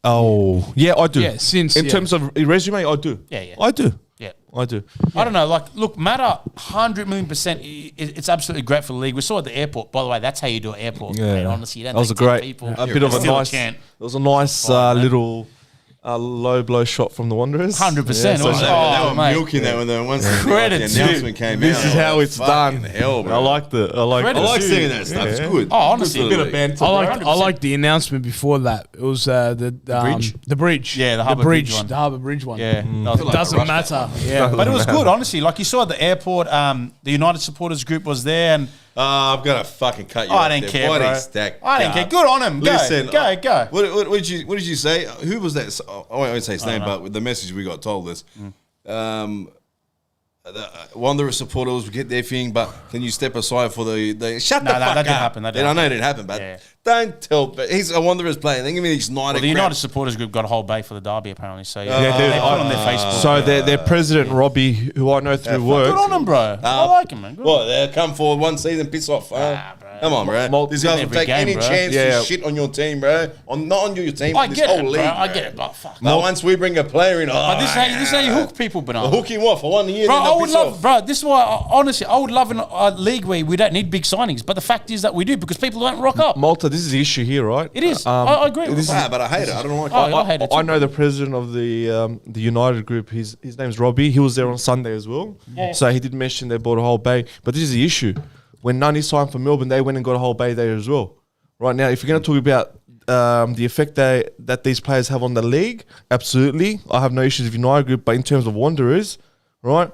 Oh, yeah, I do. Yeah, in terms of resume, I do. Yeah. I do. Yeah. I do. I don't know. Like, look, Mata, 100 million%. It's absolutely great for the league. We saw it at the airport. By the way, that's how you do an airport. Yeah. Mate, honestly, you don't That was take a 10 great, people. a bit of a Still nice. chant. It was a nice little low blow shot from the Wanderers. 100%. so Also, they were mate. milking that when they once Credit the to- announcement came This out. is how it's done. Hell, bro. I liked it. I liked Credit it. I like to- seeing that stuff. It's good. Oh, honestly. Good for the league. banter. I like the announcement before that. It was the bridge? The bridge. Yeah, the Harbour Bridge one. The Harbour Bridge one. Yeah. That was It doesn't matter. Yeah. But it was good, honestly. Like you saw at the airport, the United supporters group was there, and I've got to fucking cut you I off didn't there. care, Why bro. didn't stack I didn't care. up? Good on him. Go, Listen, go. What did you say? Who was that? I won't say his name, but with the message we got told us. The Wanderers supporters get their thing, but can you step aside for the shut the fuck that up? didn't happen. That didn't I know it didn't happen, but Yeah. don't tell. But he's a Wanderers player. They give me these Well, the United supporters group got a whole bay for the derby, apparently. So yeah, Yeah, they dude, put it on their Facebook. So their president Robbie, who I know through work, Good on him, bro. I like him, man. Good on What? They'll come forward one season, piss off. bro. Come on, bro. These guys will Every take game, any bro. chance Yeah. to shit on your team, bro. Not on your team. I this get whole it, league, bro. I bro. get it, but fuck. But once we bring a player in, But this is how you hook people, Banana. hook him off for 1 year. Bro, then I they'll would piss love, off. bro. This is why, honestly, I would love a league where we don't need big signings. But the fact is that we do because people don't rock up. Malta. This is the issue here, right? It is. I agree with this you. is- Ah, but I hate it. I don't know why. I hate it too. I know the president of the United group. His name's Robbie. He was there on Sunday as well. Yeah. So he did mention they bought a whole bay. But this is the issue. When Nani signed for Melbourne, they went and got a whole bay there as well. Right now, if you're going to talk about the effect that these players have on the league, absolutely. I have no issues with United group. But in terms of Wanderers, right,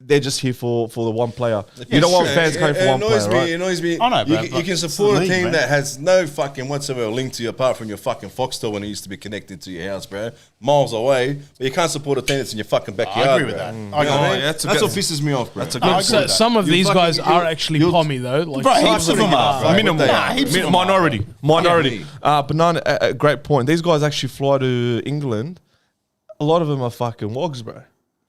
they're just here for the one player. You don't want fans coming for one player, right? It annoys me. I know, bro, You but can it's support the a league, team man. that has no fucking whatsoever link to you apart from your fucking Foxtel when it used to be connected to your house, bro. Miles away. But you can't support a team that's in your fucking backyard. I agree with bro. that. You I know agree what I with mean? that. That's what pisses me off, bro. That's a I good. agree So with that. some of You these fucking- guys are you- actually you- pommy though. Like Bro, some heaps of them are. Right, Minimal. what they Nah, are. heaps of them Minority. Minority. Yeah. Banana, great point. These guys actually fly to England. A lot of them are fucking wogs, bro.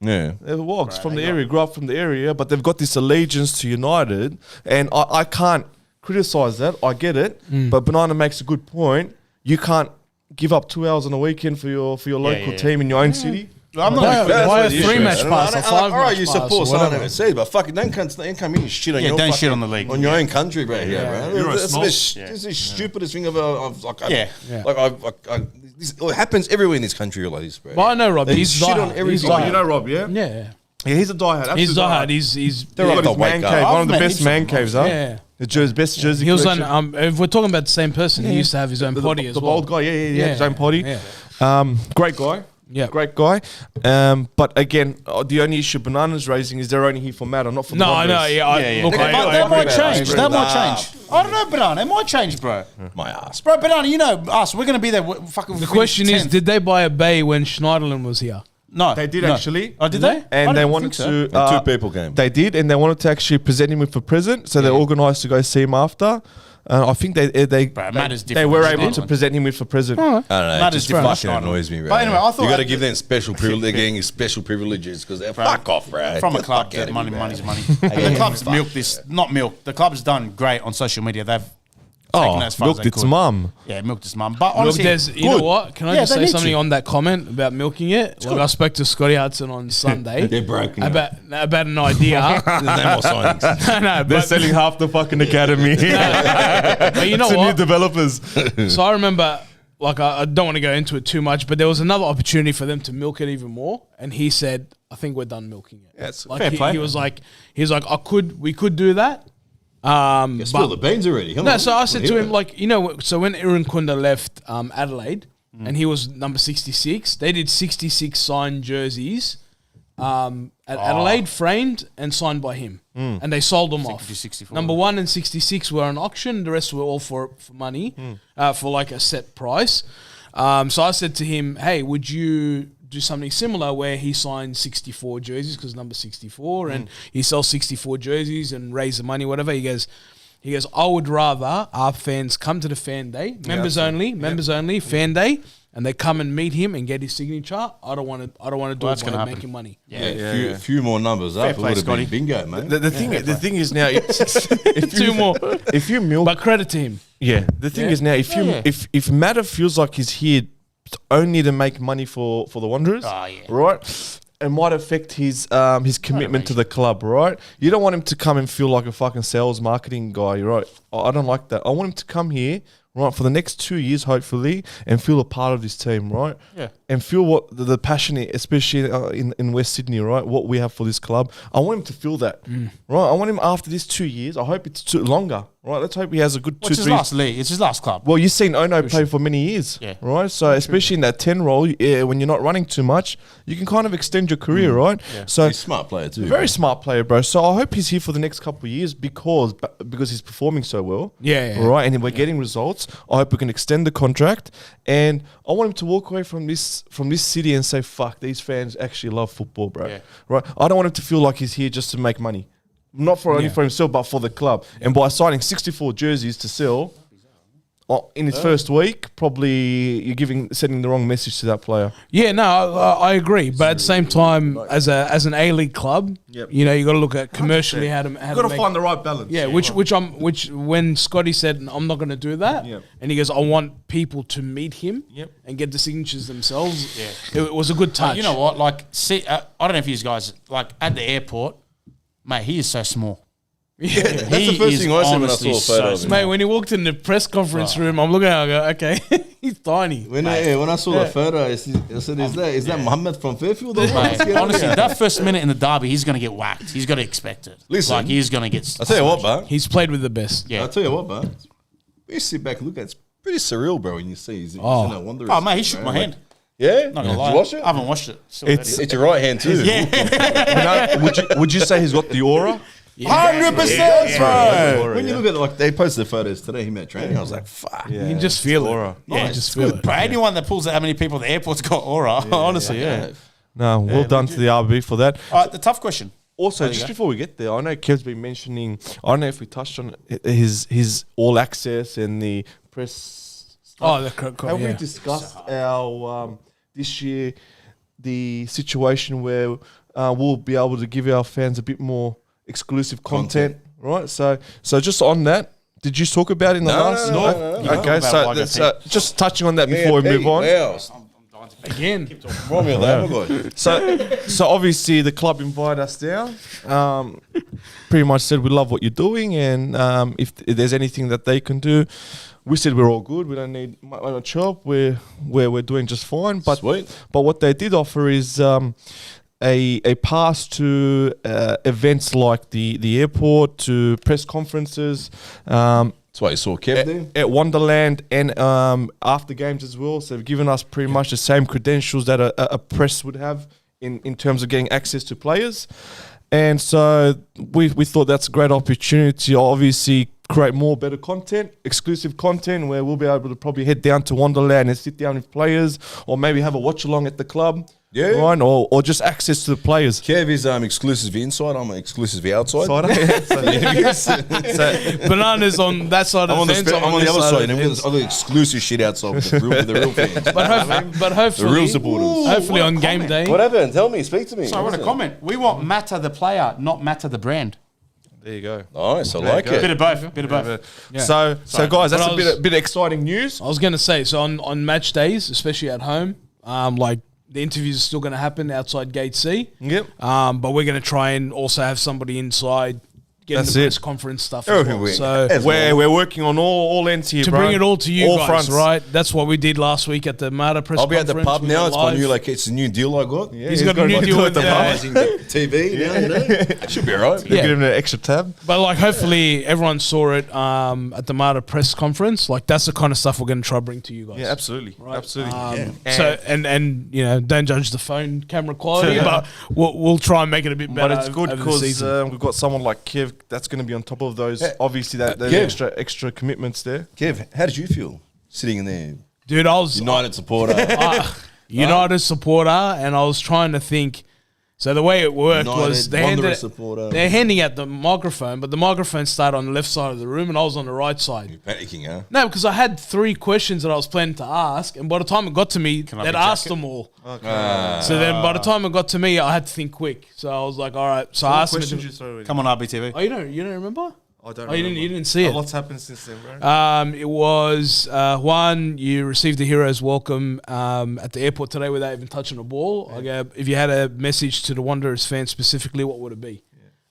Yeah. They're wogs from the area, grew up from the area, but they've got this allegiance to United, and I can't criticize that. I get it, but Banana makes a good point. You can't give up 2 hours on a weekend for your local yeah. team in your own city. I'm not. Why- That's why what a the issue three-match is. pass, a All five-match right, you pass, support or someone whatever. overseas, but fucking don't come in and shit on your don't fucking, shit on the league. on your own country, bro. Here, bro. You're a That's snob. this the stupidest thing of like, Yeah. it happens everywhere in this country like this, bro. But I know Rob. They He's shit on diehard. every He's single- diehard. you know Rob, yeah? Yeah. Yeah, he's a diehard. He's absolute diehard. He's They're He's like got the his wake man up. cave, one of the I've met best heaps man of them. caves, huh? Yeah. The best jersey He was on. collection. If we're talking about the same person, he used to have his own potty as the well. bald guy, yeah, his own potty. Yeah. Great guy. Yeah. Great guy. But again, the only issue Banana's raising is they're only here for Mata, not for the No, I know. Wanderers. Yeah. Look, But I that agree might with that. change. That might change. I don't know, Banana. It might change, bro. My ass. Bro, Banana, you know us. We're going to be there. Fucking. The question is, did they buy a bay when Schneiderlin was here? No, They did no. actually. Oh, did they? I And they didn't wanted think so. to. And two people came. They did, and they wanted to actually present him with a present, so they organised to go see him after. I think Matters they were different. able to present him with a present. I don't know. That It is just fair. fucking annoys me, bro. But anyway, I thought you got to I- give them special privilege. They're getting special privileges because they're fuck off, bro. From a Get the club, fuck outta money's here, bro. money. And the club's milked this, not milked. The club's done great on social media. They've taken it as far as Milked they its could. mum. Yeah, milked its mum. But Look, honestly, there's, you know what? Can I Yeah, just they say need something to. on that comment about milking it? Like I spoke to Scotty Hudson on Sunday They're broken. about an idea. There's no more signings. No, They're but, selling half the fucking academy but you know to new what? developers. So I remember, like, I don't want to go into it too much, but there was another opportunity for them to milk it even more, and he said, "I think we're done milking it." Yes, Like fair play. he was like, we could do that, Spill the beans already. Come No, on. so I said to Hear him, it. like, you know, so when Aaron Kunda left Adelaide and he was number 66, they did 66 signed jerseys at Adelaide, framed and signed by him. And they sold them off. 64. Number 1 and 66 were on auction. The rest were all for money, for like a set price. So I said to him, hey, would you do something similar where he signs 64 jerseys because number 64 and he sells 64 jerseys and raise the money, whatever. He goes, I would rather our fans come to the fan day, members only, fan day, and they come and meet him and get his signature. I don't want to do that's it gonna by happen. making money. A few more numbers up. It play, would have been Scotty. bingo, man. The thing is now, if Two more. if you milk, But credit to him. the thing is now, if Matter feels like he's here only to make money for the Wanderers, right? It might affect his commitment to the club, right? You don't want him to come and feel like a fucking sales marketing guy, right? I don't like that. I want him to come here, right, for the next 2 years, hopefully, and feel a part of this team, right? Yeah. And feel what the passion, especially in West Sydney, right? What we have for this club. I want him to feel that, right? I want him after this 2 years. I hope it's longer, right? Let's hope he has a good What's his 2-3. last league? It's his last club. Well, you've seen Ono play for many years, right? So especially in that 10 role, when you're not running too much, you can kind of extend your career, right? So He's a smart player too. very smart player, bro. So I hope he's here for the next couple of years because he's performing so well. Right, and we're getting results. I hope we can extend the contract, and I want him to walk away from this city and say, "Fuck, these fans actually love football, bro." Yeah. Right? I don't want him to feel like he's here just to make money, not for only for himself, but for the club. And by signing 64 jerseys to sell. In his first week, probably you're sending the wrong message to that player. Yeah, no, I agree. But at the same time, as an A-League club, you know, you got to look at commercially how to Got to make, find the right balance. Yeah, which when Scotty said I'm not going to do that, and he goes, I want people to meet him and get the signatures themselves. Yeah, it was a good touch. You know what? Like, see, I don't know if you guys like at the airport, mate. He is so small. Yeah, that's the first thing I said when I saw a photo of him. Mate, when he walked in the press conference room, I'm looking at him, I go, okay, he's tiny. When I saw the photo, I said, "Is that Mohammed from Fairfield?" Or what? Mate, honestly, that first minute in the derby, he's going to get whacked. He's got to expect it. Listen, like he's going to get. I tell you what, bro. He's played with the best. Yeah. I tell you what, bro. You sit back and look at it, it's pretty surreal, bro. When you see he's in a Wanderers. Oh, mate, he shook my hand. Yeah, Not gonna did lie. you watch it? I haven't watched it. It's your right hand too. Would you say he's got the aura? 100%, bro. Aura, When you look at like they posted the photos today, him at training. I was like, "Fuck." You can just feel it. Aura. Yeah, Nice. just feel it. Bro, anyone that pulls out how many people at the airport's got aura. Honestly, yeah. No, well done to the RB for that. All right, the tough question. Also, just before we get there, I know Kev's been mentioning. I don't know if we touched on his all access and the press. Oh, the correct. Have we discussed our this year the situation where we'll be able to give our fans a bit more exclusive content, right? So just on that, did you talk about it in the last? no. Okay, About so just touching on that before we move on. Again. So obviously the club invited us down. Pretty much said we love what you're doing, and if there's anything that they can do, we said we're all good. We don't need much help. We're doing just fine. But what they did offer is a pass to events like the airport, to press conferences. That's why you saw Kev there. At Wonderland and after games as well. So they've given us pretty much the same credentials that a press would have in terms of getting access to players. And so we thought that's a great opportunity to obviously create more better content, exclusive content, where we'll be able to probably head down to Wonderland and sit down with players, or maybe have a watch along at the club. Yeah. Right? Or just access to the players. Kev is exclusive inside. I'm exclusive outside. Bananas on that side of I'm the on fence. I'm on the this other side. of And the we've fence. got other exclusive shit outside with the real fans. But hopefully, The real supporters. hopefully on game day. What happened? Tell me. Speak to me. So I want to comment. We want Mata the player, not Mata the brand. There you go. Nice. I like Bit it. of both. Bit of both. Yeah. So guys, that's But a bit of exciting news. I was going to say, so on match days, especially at home, like the interviews are still going to happen outside Gate C. Yep. But we're going to try and also have somebody inside getting That's the it. press conference stuff. Everything As well. we- So We're working on all ends here, to bro. bring it all to you All guys, fronts. right? That's what we did last week at the Mata press I'll be at conference. the pub We now. went It's my live. new, like, it's a new deal I got. Yeah, He's got a new deal with the Advertising the TV. Now, you know? Should be all right. Give Yeah. him an extra tab. But like, hopefully everyone saw it at the Mata press conference. Like, that's the kind of stuff we're going to try to bring to you guys. Yeah, absolutely. Absolutely. So and you know, don't judge the phone camera quality, but we'll try and make it a bit better. But it's good over the because season. we've got someone like Kev that's going to be on top of those. Obviously, those Kev. extra commitments there. Kev, how did you feel sitting in there? Dude, I was United supporter. United supporter, and I was trying to think. So the way it worked was Wanderers supporter. they're handing out the microphone, but the microphone started on the left side of the room, and I was on the right side. You're panicking, huh? No, because I had 3 questions that I was planning to ask, and by the time it got to me, they'd asked them all. So then by the time it got to me, I had to think quick. So I was like, all right. So I asked him. Come on, RBTV. Oh, you don't remember? I don't. Oh, you didn't see it. What's happened since then, bro? It was Juan. You received a hero's welcome at the airport today without even touching a ball. I go, if you had a message to the Wanderers fans specifically, what would it be?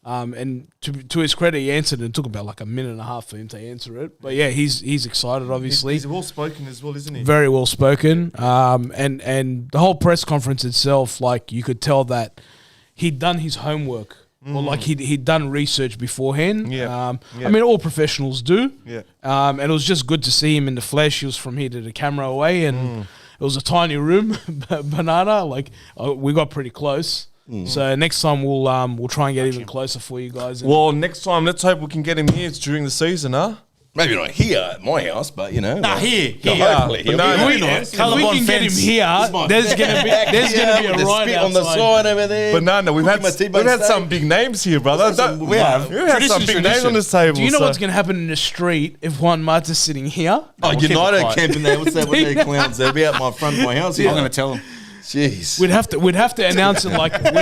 And to his credit, he answered. It took about like a minute and a half for him to answer it. But yeah, he's excited. Obviously, He's well spoken as well, isn't he? very well spoken. And the whole press conference itself, like you could tell that he'd done his homework. Or like he'd done research beforehand. Yeah. I mean, all professionals do. Yeah. And it was just good to see him in the flesh. He was from here to the camera away, and it was a tiny room, banana. Like we got pretty close. So next time we'll try and get even closer for you guys. And Well, next time, let's hope we can get him here during the season, huh? Maybe not here at my house, but you know. Nah, here. Hopefully. But no, He'll we- be nice. if we Colourblind can get him fence. here, there's gonna be a The ride spit on the outside. side over there. But no, we've had Cooking my T-bone steak. some big names here, brother. We have. We've had some big names on this table. Do you know so- what's gonna happen in the street if Juan Mata's sitting here? Oh, keep it United quiet. camping there. What's that? What are they clowns? They'll be out my front of my house. I'm going to tell them. Jeez. We'd have to announce it like we'd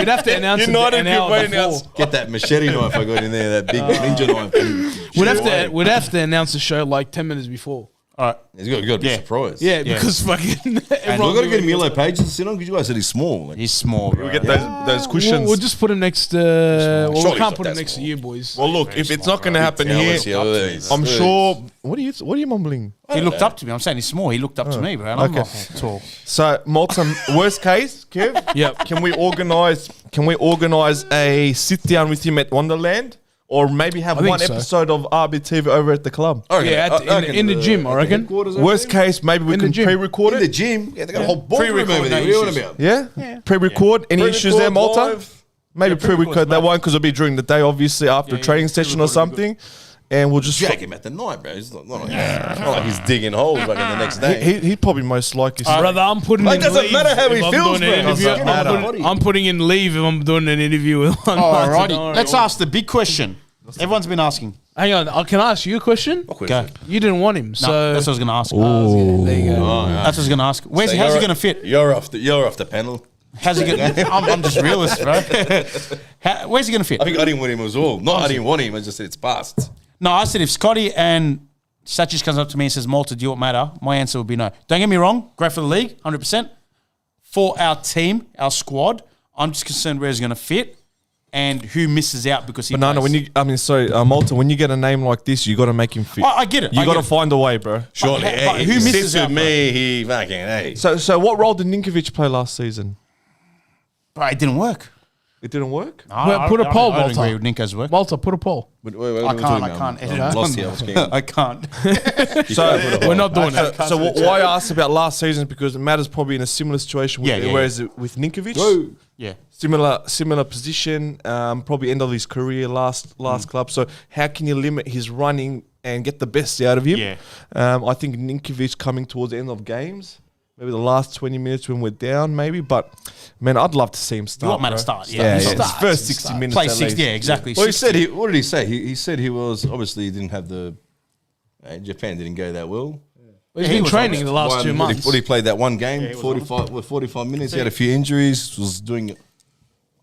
have to announce United it an hour could before. announce- Get that machete knife I got in there, that big ninja knife. We'd have to announce the show like 10 minutes before. All right. He's got to be Yeah. surprised. Yeah, because fucking We've everyone. got to get him yellow pages to sit on because you guys said he's small. Like, He's small, bro. We get those cushions. We'll just put him next to. Well, we Surely can't he's put not him that next to small. you, boys. Well, look, if it's not going to happen Yeah, here, let's see how it is. I'm sure. What are you mumbling? He looked up to me. I'm saying he's small. He looked up to me, bro. And I'm not tall. So, Malta, worst case, Kev. Yep. Can we organize a sit down with him at Wonderland, or maybe have think one so. episode of RBTV over at the club? Yeah, in the gym, I reckon. Worst case, maybe we In the can gym. pre-record In the it. gym, yeah, they got a whole ballroom Pre-record, over there. no What are you on issues. about? Yeah, pre-record. Any issues there, Pre-record, Malta? live. Maybe pre-record that one because it'll be during the day, obviously after a training session or something, and we'll just. Drag him at the night, bro. It's not like he's digging holes like in the next day. He'd probably most likely. Brother, I'm putting It in doesn't leave matter how he if I'm feels, doing an bro. interview. Doesn't matter. I'm putting in leave if I'm doing an interview with one. All righty. Let's ask the big question. Everyone's been asking. Hang on, can I ask you a question? Go. You didn't want him, No, so that's what I was going to ask. there you go. That's what I was going to ask. How's he going to fit? You're off the panel. How's he going to I'm just realist, bro. Where's he going to fit? I think I didn't want him as well. Not I didn't want him. I just said it's past. No, I said if Scotty and Satchis comes up to me and says, Malta, do you want Matter? My answer would be no. Don't get me wrong. Great for the league, 100%. For our team, our squad, I'm just concerned where he's going to fit and who misses out because he Banana, plays. Malta, when you get a name like this, you got to make him fit. I get it. You I got to get it. find a way, bro. Surely. but Hey, who he misses sits out, with me, he fucking, hey. So what role did Ninkovic play last season? But it didn't work. It didn't work. Put a poll, I don't Malta. agree with Ninko's work. Malta, put a poll. Wait, I can't. I'm lost here. I was getting- I can't. So We're not doing that. So why I asked about last season because Matter's probably in a similar situation with Yeah. whereas with Ninkovic, Yeah. similar position, probably end of his career, last club. So how can you limit his running and get the best out of him? Yeah. I think Ninkovic coming towards the end of games, maybe the last 20 minutes when we're down, maybe. But man, I'd love to see him start. You want Matter bro. to start? Yeah, He his starts. first 60 minutes. Play at 60. least. Yeah, exactly. Well, he 60. said what did he say? He said he was obviously he didn't have the Japan didn't go that well. He's been training in the last 2 months. He played that one game, 45 minutes. He had a few injuries. Was doing.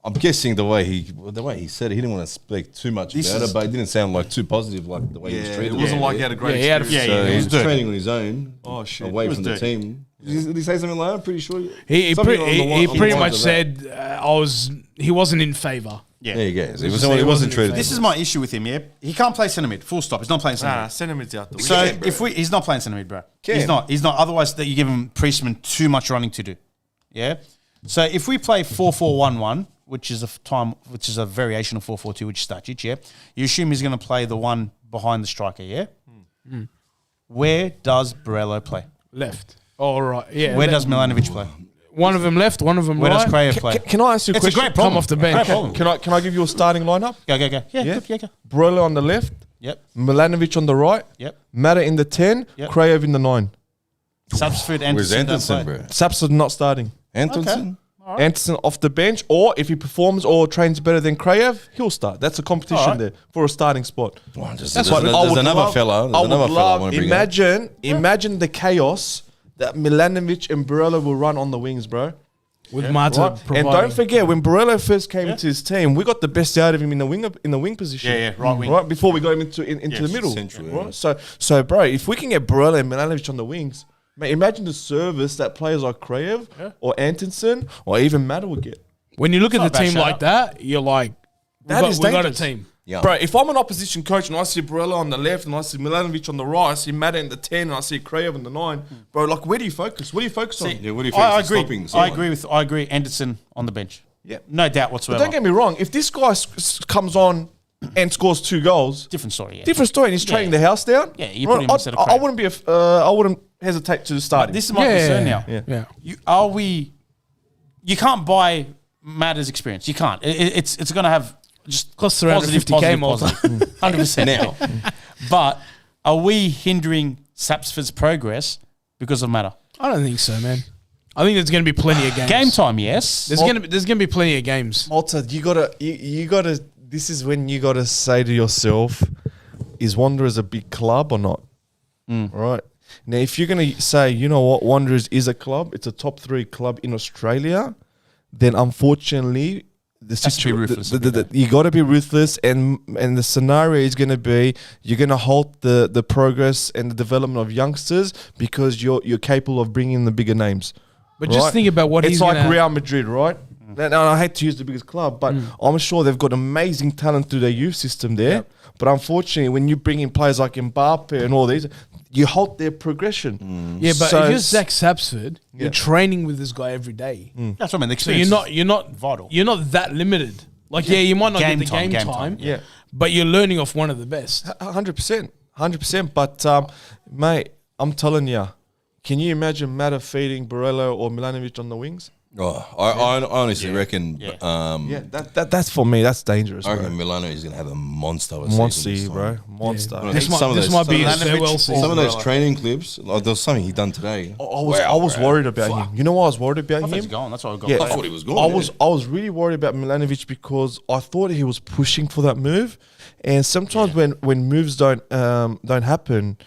I'm guessing the way he said it, he didn't want to speak too much about it, but it didn't sound like too positive, like the way he was treated. It wasn't like he had a great Yeah, he had a- experience. So he he was was dirty. training on his own. Oh, shit. Away He from was the dirty. team. Did he say something like that? I'm pretty sure. He Something pretty on the much lines of that. said I was, he wasn't in favour. Yeah. There you go. He wasn't wasn't treated. This is my issue with him, yeah? He can't play centre mid, full stop. He's not playing centre mid. Sentiments out the So he's not playing centre mid, bro. He's not. Otherwise, that you give him Priestman too much running to do. Yeah. So if we play 4-4-1-1, which is a variation of 4-4-2, which is Stacic, yeah, you assume he's going to play the one behind the striker, yeah. Where does Borello play? Left. All right. Yeah. Where does Milanovic play? One of them left, one of them Where right. does Krajev play? Can I ask you a It's a question? great problem. Come off the bench. Great problem. Can I give you a starting lineup? Go. Yeah, Yeah. yeah, go. Borello on the left, Yep, Milanovic on the right, yep. Mata in the 10, Yep. Krajev in the 9. Substitute Where's Anderson. Anderson, bro? Sapson's not starting. Anderson? Anderson off the bench, or if he performs or trains better than Krajev, he'll start. That's a competition Alright. there for a starting spot. There's what I another would fella. I There's would another fella I love. want to bring up. Imagine the chaos that Milanovic and Borello will run on the wings, bro. With Mata Right? And providing. don't forget, when Borello first came into his team, we got the best out of him in the wing position. Yeah, right wing. Right before we got him into Yes, the middle. central, Right? yeah. So, bro, if we can get Borello and Milanovic on the wings, mate, imagine the service that players like Krajev or Antonsen or even Mata would get. When you look at Not the a bad team shout like out. that, you're like, we got a dangerous. team. Yeah. Bro, if I'm an opposition coach and I see Borello on the left and I see Milanovic on the right, I see Mata in the 10 and I see Krajev in the 9, bro, like, where do you focus? What do you focus on? Yeah, what do you I think? agree. Stopping I agree. Anderson on the bench. Yeah. No doubt But whatsoever. don't get me wrong, if this guy comes on and scores 2 goals, Different story. Yeah. different story, and he's training Yeah. the house down. Yeah, you put him instead of I Krajev. wouldn't be I wouldn't hesitate to start him. This is my concern now. Yeah. You can't buy Matta's experience. You can't. It's going to have just Costs positive, 350K more. 100% now. But are we hindering Sapsford's progress because of Matta? I don't think so, man. I think there's going to be plenty of games. Game time, yes. There's going to be plenty of games. Malta, you gotta. This is when you gotta say to yourself, is Wanderers a big club or not? Right now, if you're gonna say, you know what, Wanderers is a club, it's a top 3 club in Australia, then unfortunately, the Has to be ruthless every day. you got to be ruthless, and the scenario is going to be you're going to halt the progress and the development of youngsters because you're capable of bringing in the bigger names. But just think about what it's he's like gonna, Real Madrid, right? Now, I hate to use the biggest club, but I'm sure they've got amazing talent through their youth system there. But unfortunately, when you bring in players like Mbappe and all these, you halt their progression. Yeah, but So if you're Zach Sapsford, Yeah. you're training with this guy every day. That's what I mean. The So experience you're not vital. You're not that limited. Like, yeah, you might not Game get the time, game game time, time, Yeah, but you're learning off one of the best. 100%. But, mate, I'm telling you, can you imagine Mata feeding Borello or Milanovic on the wings? Oh, I honestly reckon. Yeah, that's for me. That's dangerous. I Bro. reckon Milano is going to have a monster. of a Monster, season this bro. time. Monster. I This think some of might those- be some his of farewell those- season. Some of those training clips, like there was something he done today. I was worried about him. You know why I was worried about I thought him? he's gone. That's why I got. Yeah, I thought he was gone. I was really worried about Milanovic because I thought he was pushing for that move, and sometimes when moves don't happen,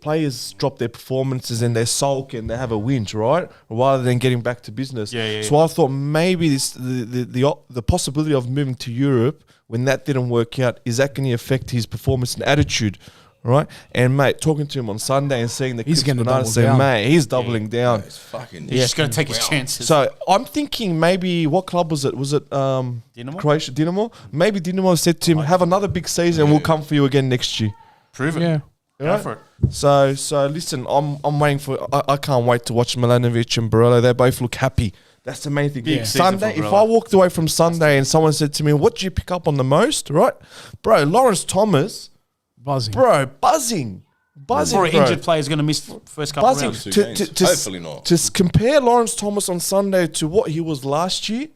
players drop their performances and they sulk and they have a whinge, right? Rather than getting back to business. Yeah. So I thought maybe the possibility of moving to Europe when that didn't work out, is that going to affect his performance and attitude? Right, and mate, talking to him on Sunday and seeing the He's clips gonna from United, double saying, down. mate, he's doubling down. It's fucking. He's just going to take his chances. So I'm thinking maybe what club was it? Was it Dinamo? Croatia Dinamo? Maybe Dinamo said to him, "Have another big season, and we'll come for you again next year." Prove it. Yeah. Go for it. So listen, I'm waiting for. I can't wait to watch Milanovic and Borello. They both look happy. That's the main thing. Big season Sunday, for if Borello. I walked away from Sunday and someone said to me, "What did you pick up on the most?" Right, bro, Lawrence Thomas, Buzzing. bro, buzzing, For an bro. injured player is going to miss the first couple of Buzzing. rounds. Two games. Hopefully not. To compare Lawrence Thomas on Sunday to what he was last year,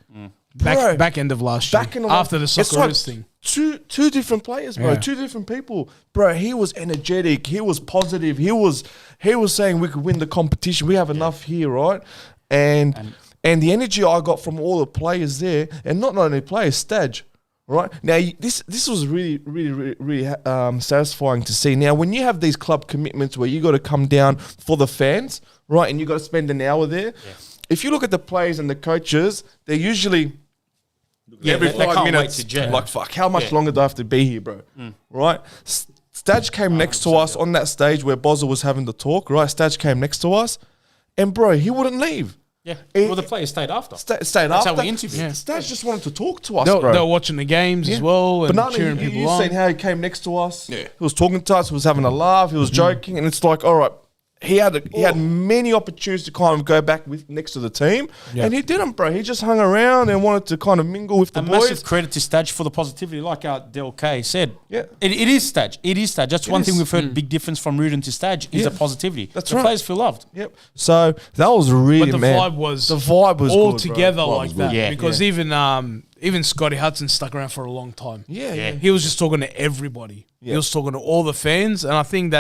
bro, Back end of last year. back in the After the it's like Socceroos thing. Two different players, bro. Yeah. Two different people, bro. He was energetic. He was positive. He was saying we could win the competition. We have enough here, right? And the energy I got from all the players there, and not only players, Stadge. Right now, this was really satisfying to see. Now, when you have these club commitments where you got to come down for the fans, right, and you got to spend an hour there. If you look at the players and the coaches, they're usually every they 5 can't wait minutes to jet. like, fuck, how much longer do I have to be here, bro? Right? Stadge came next to us on that stage where Bozza was having the talk, right? Stadge came next to us, and bro, he wouldn't leave. Yeah. It- Well, the players stayed after. Stayed That's after. how we interviewed. Yeah. Stats just wanted to talk to us, They bro. were watching the games as well and Banana, cheering you people on. seen how he came next to us. Yeah. He was talking to us. He was having a laugh. He was joking, and it's like, all right. He had many opportunities to kind of go back with next to the team, and he didn't, bro. He just hung around and wanted to kind of mingle with the A boys. massive credit to Stadge for the positivity, like our Del K said. Yeah. It is Stadge. It is Stadge. That's one thing is. we've heard. Big difference from Rudin to Stadge is Yeah. the positivity. That's the right. players feel loved. Yep. So that was really But the vibe was all good, together bro. like that. Yeah. Because even Scotty Hudson stuck around for a long time. Yeah. He was just talking to everybody. He was talking to all the fans, and I think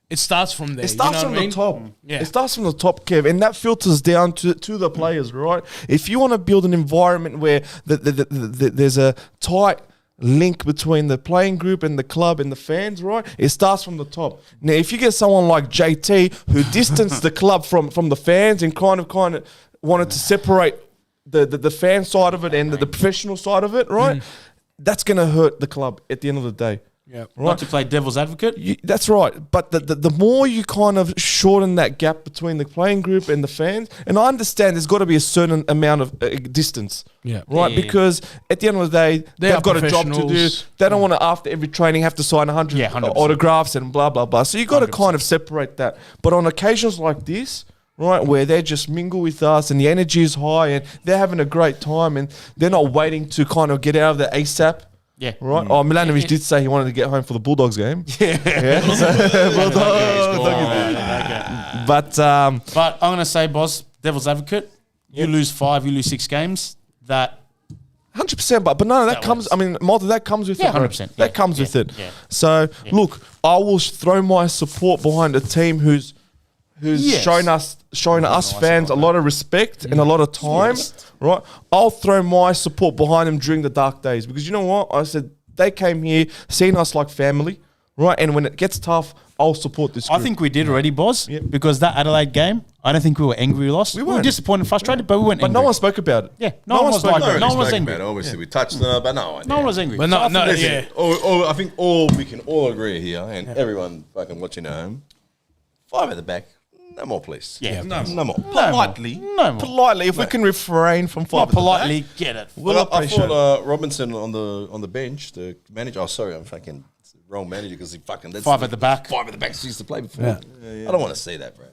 it starts from there. It starts from the top. Yeah. It starts from the top, Kev, and that filters down to the players, right? If you want to build an environment where there's a tight link between the playing group and the club and the fans, right? It starts from the top. Now, if you get someone like JT who distanced the club from the fans and kind of wanted to separate the fan side of it and the professional side of it, right? That's going to hurt the club at the end of the day. Yeah. Not to play devil's advocate. That's right. But the more you kind of shorten that gap between the playing group and the fans, and I understand there's got to be a certain amount of distance. Yeah. Right? Yeah. Because at the end of the day, They are they've got a job to do. professionals. They don't want to, after every training, have to sign 100 Yeah, 100%. autographs and blah, blah, blah. So you got to kind of separate that. But on occasions like this, right, where they just mingle with us and the energy is high and they're having a great time and they're not waiting to kind of get out of the ASAP. Yeah. Right. Oh, Milanovic did say he wanted to get home for the Bulldogs game. Yeah. But But I'm going to say, boss, devil's advocate, you lose 5, you lose 6 games. That 100%. But no, that comes. works. I mean, Malta, that comes with Yeah, it. bro. 100%. That Yeah, comes yeah, with it. yeah. So look, I will throw my support behind a team who's Yes. showing us fans a lot of respect and a lot of time. Right. I'll throw my support behind them during the dark days because you know what I said. They came here, seeing us like family, right? And when it gets tough, I'll support this group. I think we did already, boss, because that Adelaide game, I don't think we were angry we lost. We were weren't. disappointed, frustrated, but we weren't But angry. no one spoke about it. Yeah, no one was spoke like about that. it. No one was Spoke angry. about it. Obviously, we touched on it, but no one. No one was angry. But So no, I think no, that's yeah. it. I think we can all agree here, and everyone fucking watching at home. 5 at the back. No more, please. Yeah. No more. Politely. No more. Politely, if we can refrain from Not five. politely, get it. We'll I appreciate thought Robinson on the bench, the manager. Oh, sorry, I'm fucking wrong manager because he fucking that's 5 at the back. 5 at the back. He used to play before. I don't want to see that, bro.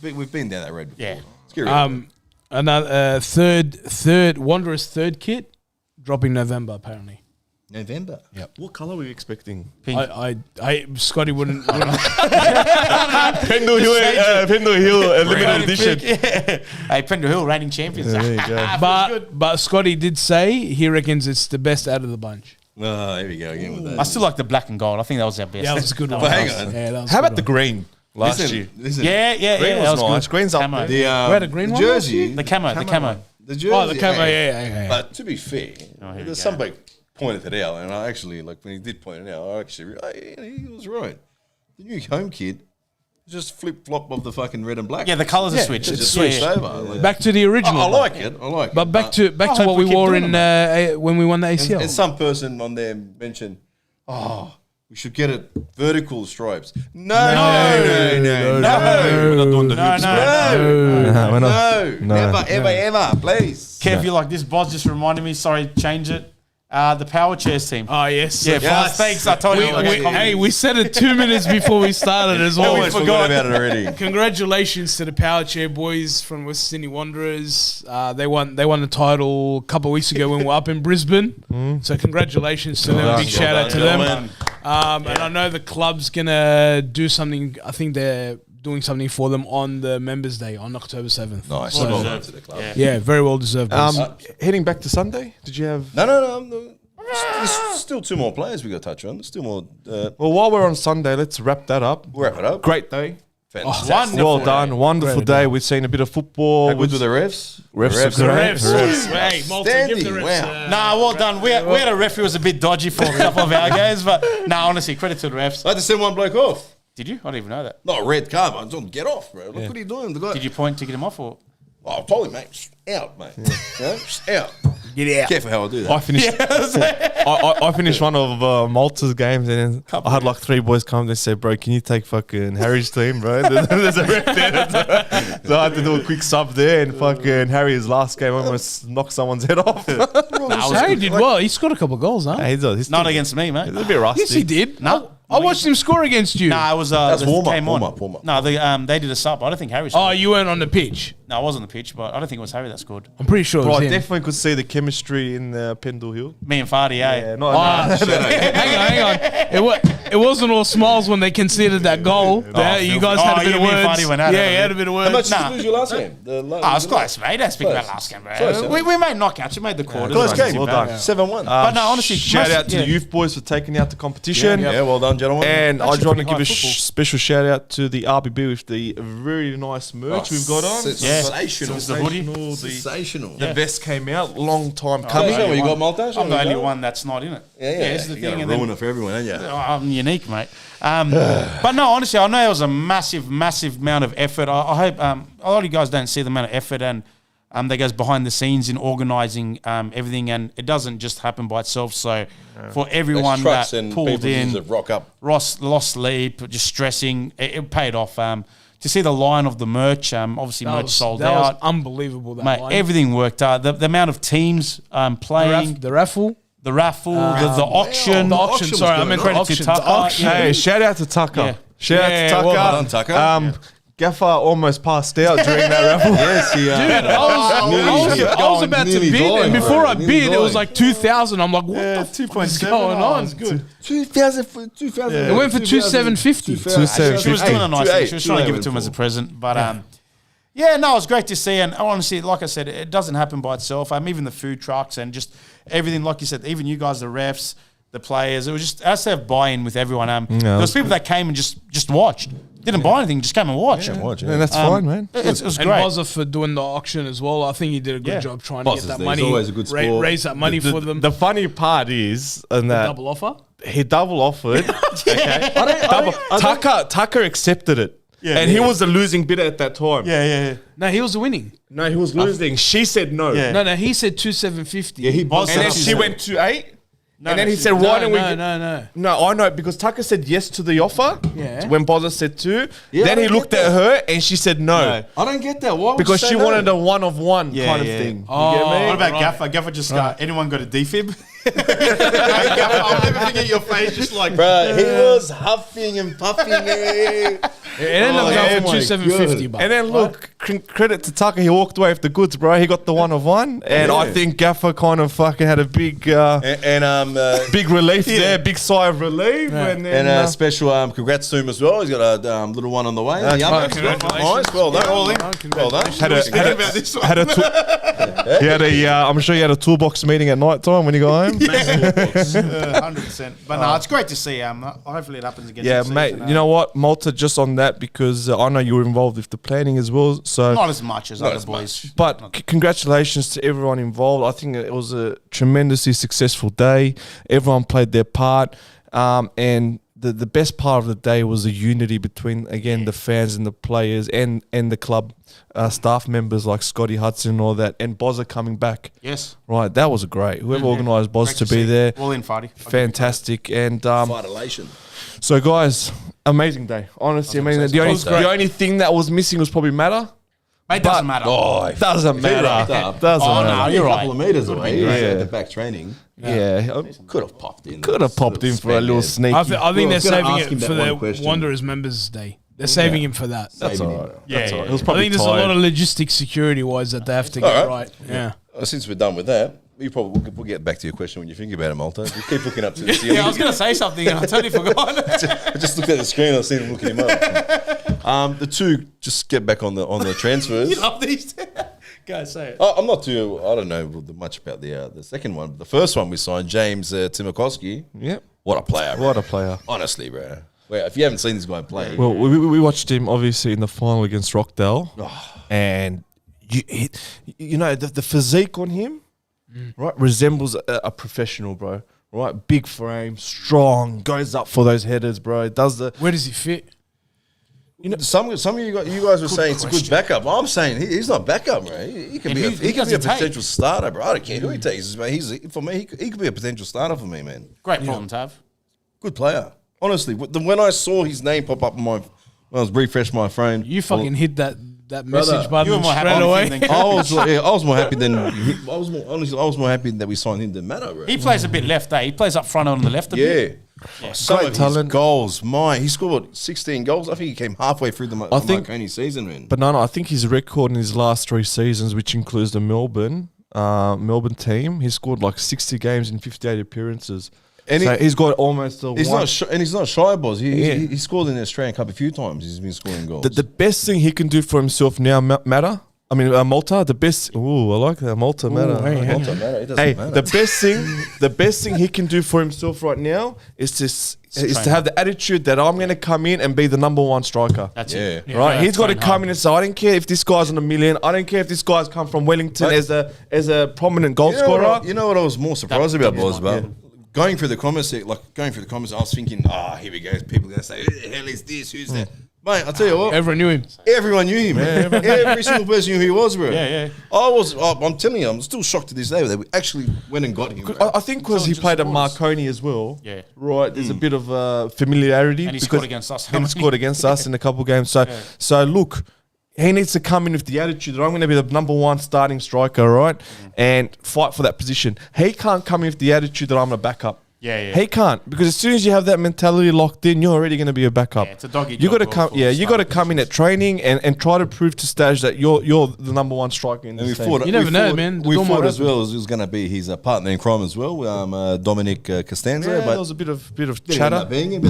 We've been down that road before. Yeah. Scary. Another third Wanderers third kit dropping November apparently. November. What colour were you expecting? Pink. I Scotty wouldn't Pendle Hill limited edition. Hey, Pendle Hill, reigning champions. There you go. but Scotty did say he reckons it's the best out of the bunch. Oh, here we go again with that. I still like the black and gold. I think that was our best. Yeah, that was a good one. But hang on. Yeah, that was How a about good the one. green last year? Listen. Yeah, Green that was was nice. good. Green's up Camo. there. The, We had a green the one last jersey. The camo. The jersey. Oh, the camo, yeah. But to be fair, we there's go. somebody pointed it out, and I actually, like, when he did point it out, he was right. The new home kit is just flip-flop of the fucking red and black. Yeah, the colours are switched. It's It's just switched yeah. over. Like, Back to the original. I like it. I like But it. back to I hope what we we keep wore doing in when we won the ACL. And some person on there mentioned, we should get it vertical stripes. No. We're not doing the hoops, bro. Never, ever, please. Kev, you like this boss just reminded me. Sorry, change it. The power chairs team. Oh yes. Yeah, boss, thanks. I told you. We said it 2 minutes before we started as well. Almost forgot about it already. Congratulations to the Power Chair boys from West Sydney Wanderers. They won the title a couple of weeks ago when we were up in Brisbane. So congratulations to them. Big shout out to them. And I know the club's gonna do something. I think they're doing something for them on the Members' Day on October 7th. Nice. Well Well deserved. done to the club. Yeah, very well deserved. boys. Heading back to Sunday, did you have... No. There's still 2 more players we got to touch on. There's still more. Well, while we're on Sunday, let's wrap that up. We'll wrap it up. Great day. Fantastic. Wonderful. Well done. Wonderful day. We've seen a bit of football. How good with the refs? Refs The are refs. great. Hey, Malta, give the Standing, refs. wow. Nah, well done. We had a referee who was a bit dodgy for a couple of our games, but honestly, credit to the refs. I had to send one bloke off. Did you? I didn't even know that. Not a red card, but I told him, get off, bro. Look what are you doing? The guy. Did you point to get him off or? Oh, I told him, mate, out, mate. Out. Get out. Careful how I do that. I finished. I finished one of Malta's games, and then I had like 3 boys come and say, "Bro, can you take fucking Harry's team, bro?" There's a rep there, so I had to do a quick sub there, and fucking Harry's last game almost knocked someone's head off. Harry did well. He scored a couple of goals, huh? He's Not against me, mate. a bit rusty. Yes, he did. No. I watched him score against you. No, it was That's the warm-up, game on. warm-up. No, they did a sub. I don't think Harry Oh, scored. you weren't on the pitch. No, I was on the pitch, but I don't think it was Harry that scored. I'm pretty sure it Bro, was I him. definitely could see the chemistry in Pendle Hill. Me and Fardy, eh? Yeah, Hang on. It wasn't all smiles when they conceded that goal. You guys had a bit of me and words. Fardy went at it, Yeah, you man. had a bit of How much words. did Nah. you lose your last game? Oh, it was close, mate. Don't speak about Close. last game, bro. Close, yeah. We made knockouts. We made the quarters. Close It wasn't game. too Well bad. done. 7-1. But no, honestly, shout out to yeah. the youth boys for taking out the competition. Yeah, well done, gentlemen. And I Actually just want to pretty give a high football. special shout out to the RBB with the very nice merch we've got on. Yeah. Sensational. It's the hoodie. Sensational. The vest came out, long time Show coming. me what you got, Malta. Show I'm me the what you only got. one that's not in it. Yeah, this is the you thing. gotta And ruin then, it for everyone, ain't you? I'm unique, mate. But no, honestly, I know it was a massive, massive amount of effort. I hope a lot of you guys don't see the amount of effort and that goes behind the scenes in organising everything, and it doesn't just happen by itself. So for everyone Trucks that and pulled people in, that rock up. Ross lost sleep, just stressing, it paid off. To see the line of the merch, obviously merch sold that out. was unbelievable. That Mate, line. everything worked out. The amount of teams playing, the raffle. the raffle, the auction. The auction. was Sorry, I going meant on. credit Auction, to the Tucker. auction. Hey, shout out to Tucker. Yeah. Shout out Yeah, to Tucker. well done, Tucker. Gaffer almost passed out during that raffle. Yes, he Dude, I was about to nearly bid, died, and before bro. I Nearly bid, it was died. like 2,000. I'm like, what the fuck is going on? It's good. 2,000 for 2,000. It went for 2,750. 2,750. She was doing a nice thing. She was trying to give it to him 2,814. as a present. But yeah, no, it was great to see. And honestly, like I said, it doesn't happen by itself. Even the food trucks and just everything, like you said, even you guys, the refs, the players, it was just us to have buy-in with everyone. There was people that came and just watched. Didn't buy anything, just came and watched. And that's fine, man. It was And great. Bozza for doing the auction as well. I think he did a good Yeah. job trying to Bozza's get that there. money. He's always a good sport. Raise that money for them. The funny part is, and that Double offer. he double offered. Okay, Tucker accepted it, Yeah, and he yeah. was the losing bidder at that time. Yeah. No, he was winning. No, he was losing. She said no. Yeah. No, he said 2,750. Yeah, he buzzed And then up. she went to 8. No, and then no, he she- said, "Why don't we?" No. No, I know because Tucker said yes to the offer. Yeah. When Bozza said 2, Yeah, then I he don't looked get at her and she said no, I don't get that. Why would because you she say no? wanted a one of one Yeah, kind of yeah. thing. Oh, You get me? What about Right. Gaffer? Gaffer just anyone got a defib? Gaffer, I'm never thinking at your face, just like Bro, he was huffing and puffing. It ended up going for my 2,750. God. But And then look, credit to Tucker, he walked away with the goods, bro. He got the one of one, and I Yeah. think Gaffer kind of fucking had a big, big relief there, big sigh of relief, and then and special congrats to him as well. He's got a little one on the way. That's Yum. right. Nice, well done, all in. Well done. had a, Speaking about this one. had a he had a, I'm sure he had a toolbox meeting at night time when he got home. 100%. But no, it's great to see. Hopefully it happens again. Yeah, next mate. season. You know what, Malta? Just on that, because I know you were involved with the planning as well. So, not as much as other as boys. but congratulations to everyone involved. I think it was a tremendously successful day. Everyone played their part, and the best part of the day was the unity between the fans and the players and the club staff members like Scotty Hudson and all that, and Bozza coming back. Yes. Right, that was great. Whoever organised Boz Great to be see. there, All in, Fardy. fantastic. And Vitalation. so, guys, amazing day. Honestly, amazing. Day. The only thing that was missing was probably Mata. Mate, doesn't matter. Oh, Doesn't matter. Doesn't Oh, matter. no, you're you're a right. couple of meters away. Yeah. At the back training. Yeah, Could have popped in. could have popped in for a little sneaky. I think Well, they're I was gonna saving ask him it that for one the question. Wanderers Members Day. They're saving him for that. That's Saving all him. right. Yeah, That's all right. yeah. He was I probably think there's a tired. lot of logistics security wise that they have to get All right. right. Yeah. Since we're done with that, we'll get back to your question when you think about it, Malta. Just keep looking up to the ceiling. Yeah, I was going to say something and I totally forgot. I just looked at the screen. I seen him looking him up. The two, just get back on the transfers. You love these. Go, say it. I'm not too. I don't know much about the second one. The first one we signed, James Timokoski. Yep. What a player! Bro. What a player. Honestly, bro. Well, if you haven't seen this guy play, Well, we watched him obviously in the final against Rockdale, and you know the physique on him, right, resembles a professional, bro. Right, big frame, strong, goes up for those headers, bro. Does the Where does he fit? some of you guys were saying it's a good backup. I'm saying he's not backup, bro. He can be a potential starter, bro. I don't care who he takes, but for me, he could be a potential starter for me, man. Great problem to have. Good player, honestly. When I saw his name pop up when I was refreshed my phone, You fucking hit that message button you were more straight happy away. than I was more happy than I was more happy that we signed him than Mata, bro. He plays a bit left, He plays up front on the left a bit. Some Great of talent. his goals, he scored 16 goals. I think he came halfway through the Marconi season, man. But no, I think his record in his last 3 seasons, which includes the Melbourne team, he scored like 60 games in 58 appearances. And he's got almost a he's not shy, boss. He scored in the Australian Cup a few times. He's been scoring goals. The best thing he can do for himself now, Malta. The best. Ooh, I like that Malta Mata. Hey, the best thing he can do for himself right now is to have the attitude that I'm going to come in and be the number 1 striker. That's it. Right, he's got to come in and say, I don't care if this guy's on $1 million. I don't care if this guy's come from Wellington as a prominent goal scorer. You know what I was more surprised about, boys? Going through the comments, I was thinking, here we go. People are going to say, who the hell is this? Who's that? Mate, I'll tell you what. Everyone knew him. Everyone knew him. Every single person knew who he was, bro. Yeah. I'm telling you, I'm still shocked to this day that we actually went and got him. Bro. I think because he played at Marconi as well. Yeah. Right, there's a bit of familiarity. And he scored against us. And he scored against us in a couple of games. So look, he needs to come in with the attitude that I'm going to be the number 1 starting striker, right? And fight for that position. He can't come in with the attitude that I'm a backup. Yeah. He can't, because as soon as you have that mentality locked in, you're already going to be a backup. Yeah, it's a doggy You got to job come. for You got to come in at training and try to prove to Stage that you're the number 1 striker in this team. You never know, man. We thought as well it was going to be his partner in crime as well, Dominic Costanza. Yeah, but there was a bit of chatter. chatter. Being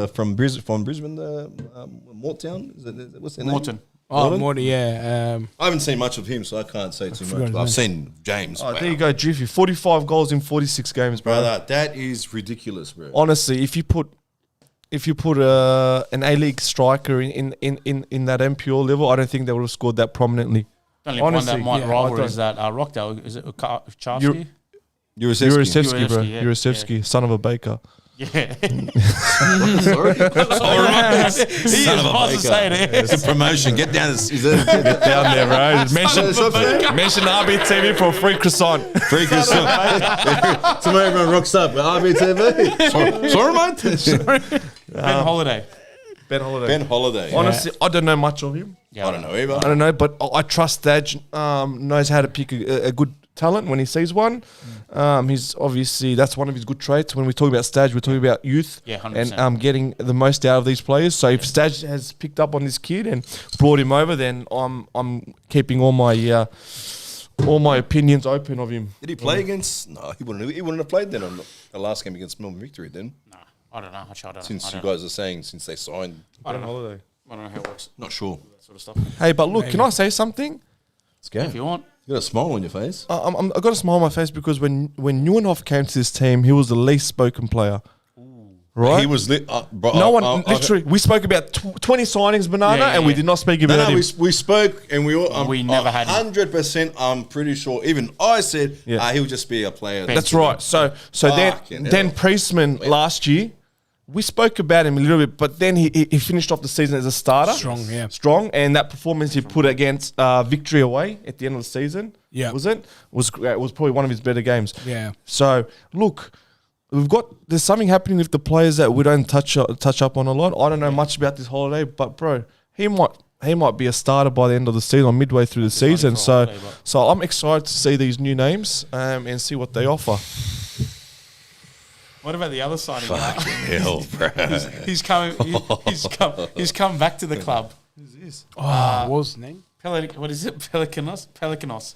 from Brisbane, Mortown. What's their name? Morton. Oh, Morty, yeah. I haven't seen much of him, so I can't say too much. But I've seen James. Oh, there you go, Jiffy. 45 goals in 46 games, bro. Brother, that is ridiculous, bro. Honestly, if you put an A-League striker in that NPL level, I don't think they would have scored that prominently. The only one that might rival I is that Rockdale. Is it Charsky? Jurasevsky, bro. yeah. Jurasevsky, son of a baker. Yeah. Sorry. He is about to say it. It's a promotion. Get down. Get down there, bro. Mention RBTV for a free croissant. Free croissant. Tomorrow everyone rocks up. RBTV. Sorry, mate. Ben Holiday. Ben Holiday. Honestly, I don't know much of him. Yeah, I don't know either. I don't know, but I trust Dad knows how to pick a good talent when he sees one. He's obviously, that's one of his good traits. When we talk about Stage, we're talking about youth 100%. and getting the most out of these players. So if Stage has picked up on this kid and brought him over, then I'm keeping all my opinions open of him. Did he play against? No, he wouldn't have played then on the last game against Melbourne Victory then. No, I don't know. Actually, I don't Since know. you guys are saying since they signed. I don't know. Holiday. I don't know how it works. Not sure. That sort of stuff. Hey, but look, can I say something? Let's go. If you want. You got a smile on your face. I got a smile on my face because when Neuenhoff came to this team, he was the least spoken player. Right? He was bro, no one, literally, we spoke about 20 signings, Banana, and we did not speak about him. we spoke and we all. We never had him. 100%. I'm pretty sure. Even I said he'll just be a player. That's right. So then Priestman last year, we spoke about him a little bit, but then he finished off the season as a starter. Strong. And that performance he put against Victory away at the end of the season, was great. It was probably one of his better games. Yeah. So, look, there's something happening with the players that we don't touch up on a lot. I don't know much about this Holiday, but, bro, he might be a starter by the end of the season or midway through the season. So I'm excited to see these new names and see what they offer. What about the other signing? Fucking hell, bro. He's come back to the club. Who's this? What was his name? What is it? Pelicanos.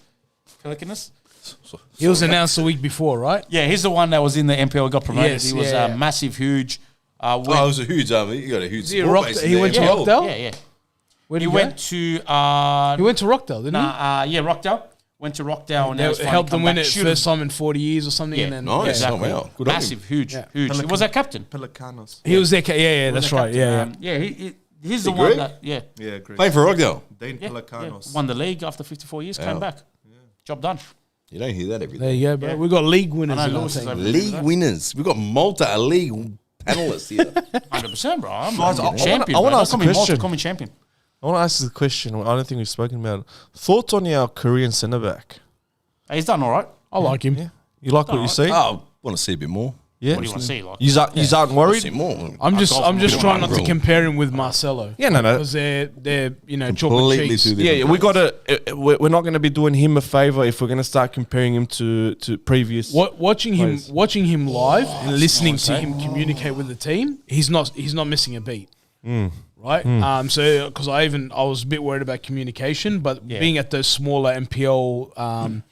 He was announced the week before, right? Yeah, he's the one that was in the NPL, got promoted. Yes, he was massive, huge. It was a huge. You got a huge. He went to Rockdale. Yeah. Where did He went to. He went to Rockdale, didn't he? Rockdale. Went to Rockdale and They helped them win it first time in 40 years or something. Yeah, and then, nice. exactly. Oh, wow. Good on Massive, huge. He was our captain. Pelicanos. He was there. That's right. He's the one that. Yeah, great. Playing for Rockdale. Dean Pelicanos. Won the league after 54 years. Came back. Job done. You don't hear that every day. There you go, bro. We got league winners. I know in our Lewis is team. over League winners. We got Malta, a league analyst here. 100%, bro. I'm Guys, I champion. wanna bro. ask a Don't question. Call me champion. I want to ask this question. I don't think we've spoken about it. Thoughts on our Korean centre back? Hey, he's done all right. I like him. Yeah. You like what you see? I want to see a bit more. Yeah. What do you want to see? Like, You aren't I want worried? to see more. I'm just bit trying not more. to compare him with Marcelo. Yeah, no. Because they're chocolate Completely cheese. too Yeah, different. we got to. We're not going to be doing him a favor if we're going to start comparing him to previous. Watching him live and listening nice, to eh? him communicate with the team, he's not missing a beat. Right? So because I was a bit worried about communication, but being at those smaller MPL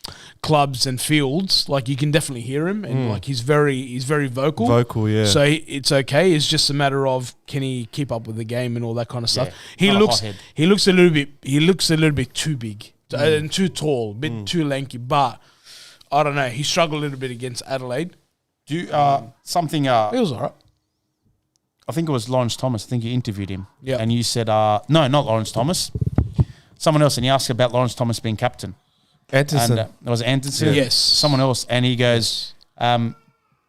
clubs and fields, like you can definitely hear him, and like he's very vocal. Vocal, yeah. So it's okay. It's just a matter of can he keep up with the game and all that kind of stuff. Yeah. Not a hothead. He looks a little bit too big and too tall, a bit too lanky. But I don't know. He struggled a little bit against Adelaide. Something. He was all right. I think it was Lawrence Thomas. I think you interviewed him. Yeah. And you said, no, not Lawrence Thomas. Someone else. And you asked about Lawrence Thomas being captain. Anderson. And it was Anderson. Yes. Someone else. And he goes,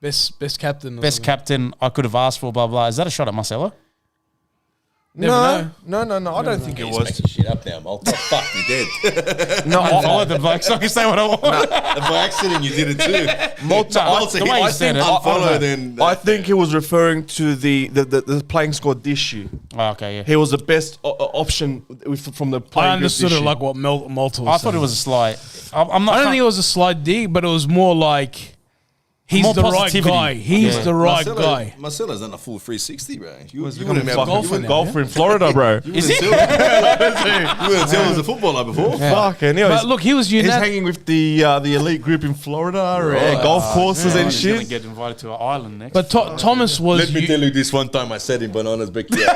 Best captain. or best something. captain I could have asked for, blah, blah. Is that a shot at Marcelo? Never No. I don't think it He's was. making shit up now, Mal. Fuck, you did. No, I let the blokes. I can say what I want. By accident, you did it too. the way you said it. Unfollow, then. I think he was referring to the playing squad this year. Oh, okay, yeah. He was the best option from the playing I understood group it this like what Malta was I thought saying. it was a slight. I'm not. I don't think it was a slight dig, but it was more like he's More the right positivity. guy. He's Yeah. the right guy. Marcelo's done a full 360, bro. You He's wouldn't becoming have fucking golfer now, in Florida, bro. Is he? You wouldn't tell he was a footballer before. Fuck, anyways. But look, he was He's unanimous. hanging with the elite group in Florida, golf courses and He's gonna shit. get invited to an island next. But Thomas was. Let me tell you this one time I sat in Banana's backyard.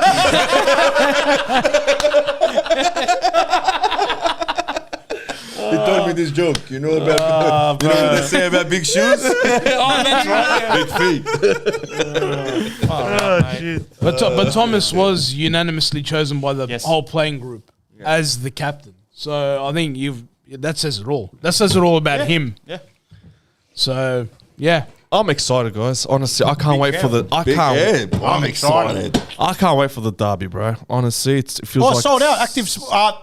He told me this joke. You know about you know what they say about big shoes? oh, that's right. Big feet. But Thomas was unanimously chosen by the Yes. whole playing group as the captain. So I think that says it all. That says it all about him. Yeah. So yeah. I'm excited, guys. Honestly, I can't wait for the. I'm excited. I can't wait for the derby, bro. Honestly, it feels Oh, like sold out. Active support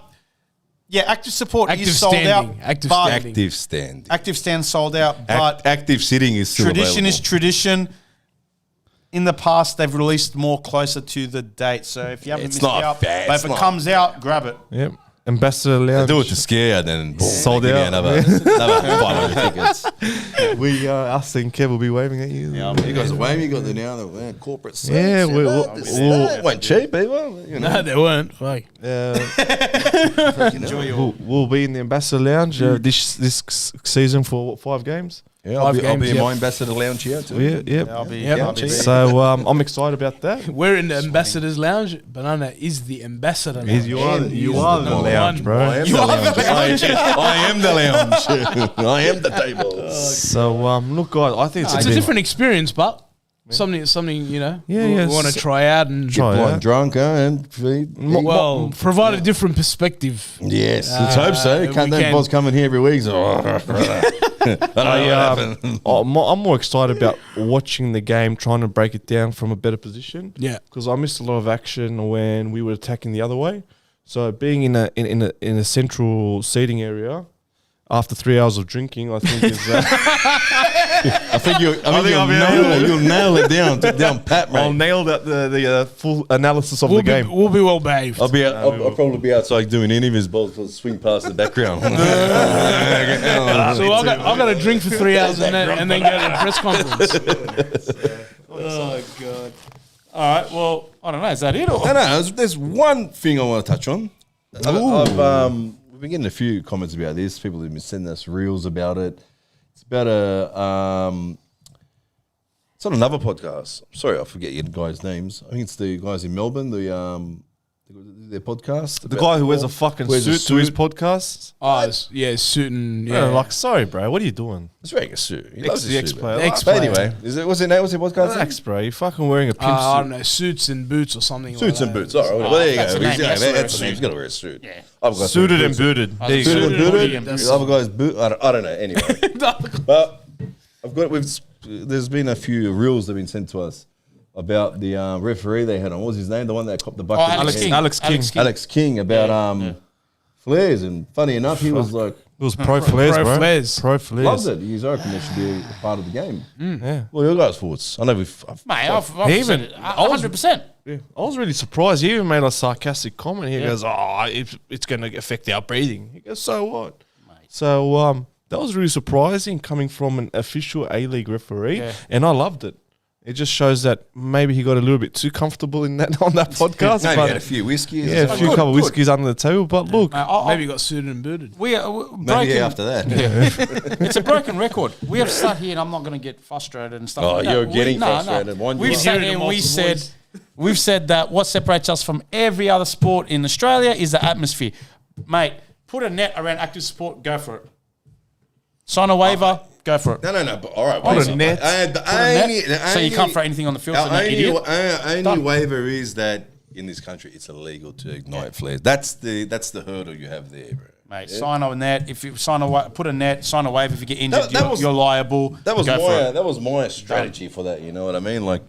Active is sold standing. out. Active but standing. Active stand. Active stand sold out. But Active sitting is still tradition available. is tradition. In the past, they've released more closer to the date. So if you haven't It's missed not out, bad. but It's if it not comes out, grab it. Yep. Ambassador Lounge. Do it to scare you, then Sold give you out. another 500 tickets. We us and Kev will be waving at you. You guys are waving. You got the now the corporate. Seats, Yeah, you we- know, we'll- this weren't cheap either. You know. No, they weren't. Like, We'll be in the Ambassador Lounge this season for what, 5 games. Yeah, I'll be games, in yeah. my ambassador lounge here too. Yeah, I'll be. Yep. I'll be there. So I'm excited about that. we're in the ambassador's lounge. Banana is the ambassador. Is you are He's the number lounge, one. bro. I am the lounge. I am the lounge. I am the table. So look, guys, I think It's a been- different experience, but something you know. Yeah. We want to try out and Try One out. drunk, and feed. well provide a different perspective. Yes, let's hope so. we Can't that can. boss coming here every week? So, I'm more excited about watching the game, trying to break it down from a better position. Yeah. Because I missed a lot of action when we were attacking the other way. So being in a central seating area after 3 hours of drinking, I think is. I think you'll nail it down pat, I'll mate. nail that the full analysis of the game. We'll be well behaved. I'll probably be outside doing any of his balls to swing past the background. So I got to drink for 3 hours and then go to the press conference. Oh god. All right. Well, I don't know. Is that it? Or? No, there's one thing I want to touch on. We've been getting a few comments about this. People have been sending us reels about it. It's about it's on another podcast. Sorry, I forget your guys' names. I think it's the guys in Melbourne. Their podcast. The guy who wears a fucking Wears a suit to his suit. podcast. Suit and Yeah. yeah. Like, sorry, bro, what are you doing? He's wearing a suit. He loves his suit, Ex-player. man. Ex-player. But anyway, what's his name? What's his podcast? Relax, bro. You're fucking wearing a pimp I suit. don't know, suits and boots or something. Suits like and that. boots. All right, well, there you that's go. the name. He's Yes, got that's a the name. name. He's got to wear a suit. Yeah. Other guys Suited wear and boots. booted. I There you was go. Suited and Suited booted. and The other guys boot. I don't know. Anyway, but there's been a few reels that have been sent to us about the referee they had on. What was his name? The one that copped the bucket. in the Alex head? King. Alex King. About flares, and funny enough, he was like, It was pro flares, bro. flares. Pro flares. loved it. He's open. It should be a part of the game. Yeah. Well, your guys' thoughts? I know we've. Mate, I've He said even- it 100%. Yeah. I was really surprised. He even made a sarcastic comment. He goes, it's going to affect our breathing. He goes, so what? So that was really surprising coming from an official A-League referee, and I loved it. It just shows that maybe he got a little bit too comfortable in that on that podcast. Maybe but had a few whiskeys. yeah, a few couple of whiskeys under the table. But look, Maybe he got suited and booted. We are Maybe broken. after that. It's a broken record. We have sat here, and I'm not going to get frustrated and stuff. Oh, like that. you're getting frustrated. Why don't you We've like- sat here and we've said that what separates us from every other sport in Australia is the atmosphere. Mate, put a net around active sport, go for it. Sign a waiver, go for it. No. But all right, Put wait a a net. So you can't throw anything on the field. So no idiot. Only Done. waiver is that in this country it's illegal to ignite flares. That's the hurdle you have there, bro. Mate, sign a net. If you put a net, sign a waiver. If you get injured, That was- you're liable. That was go for it. that was my strategy for that. You know what I mean? Like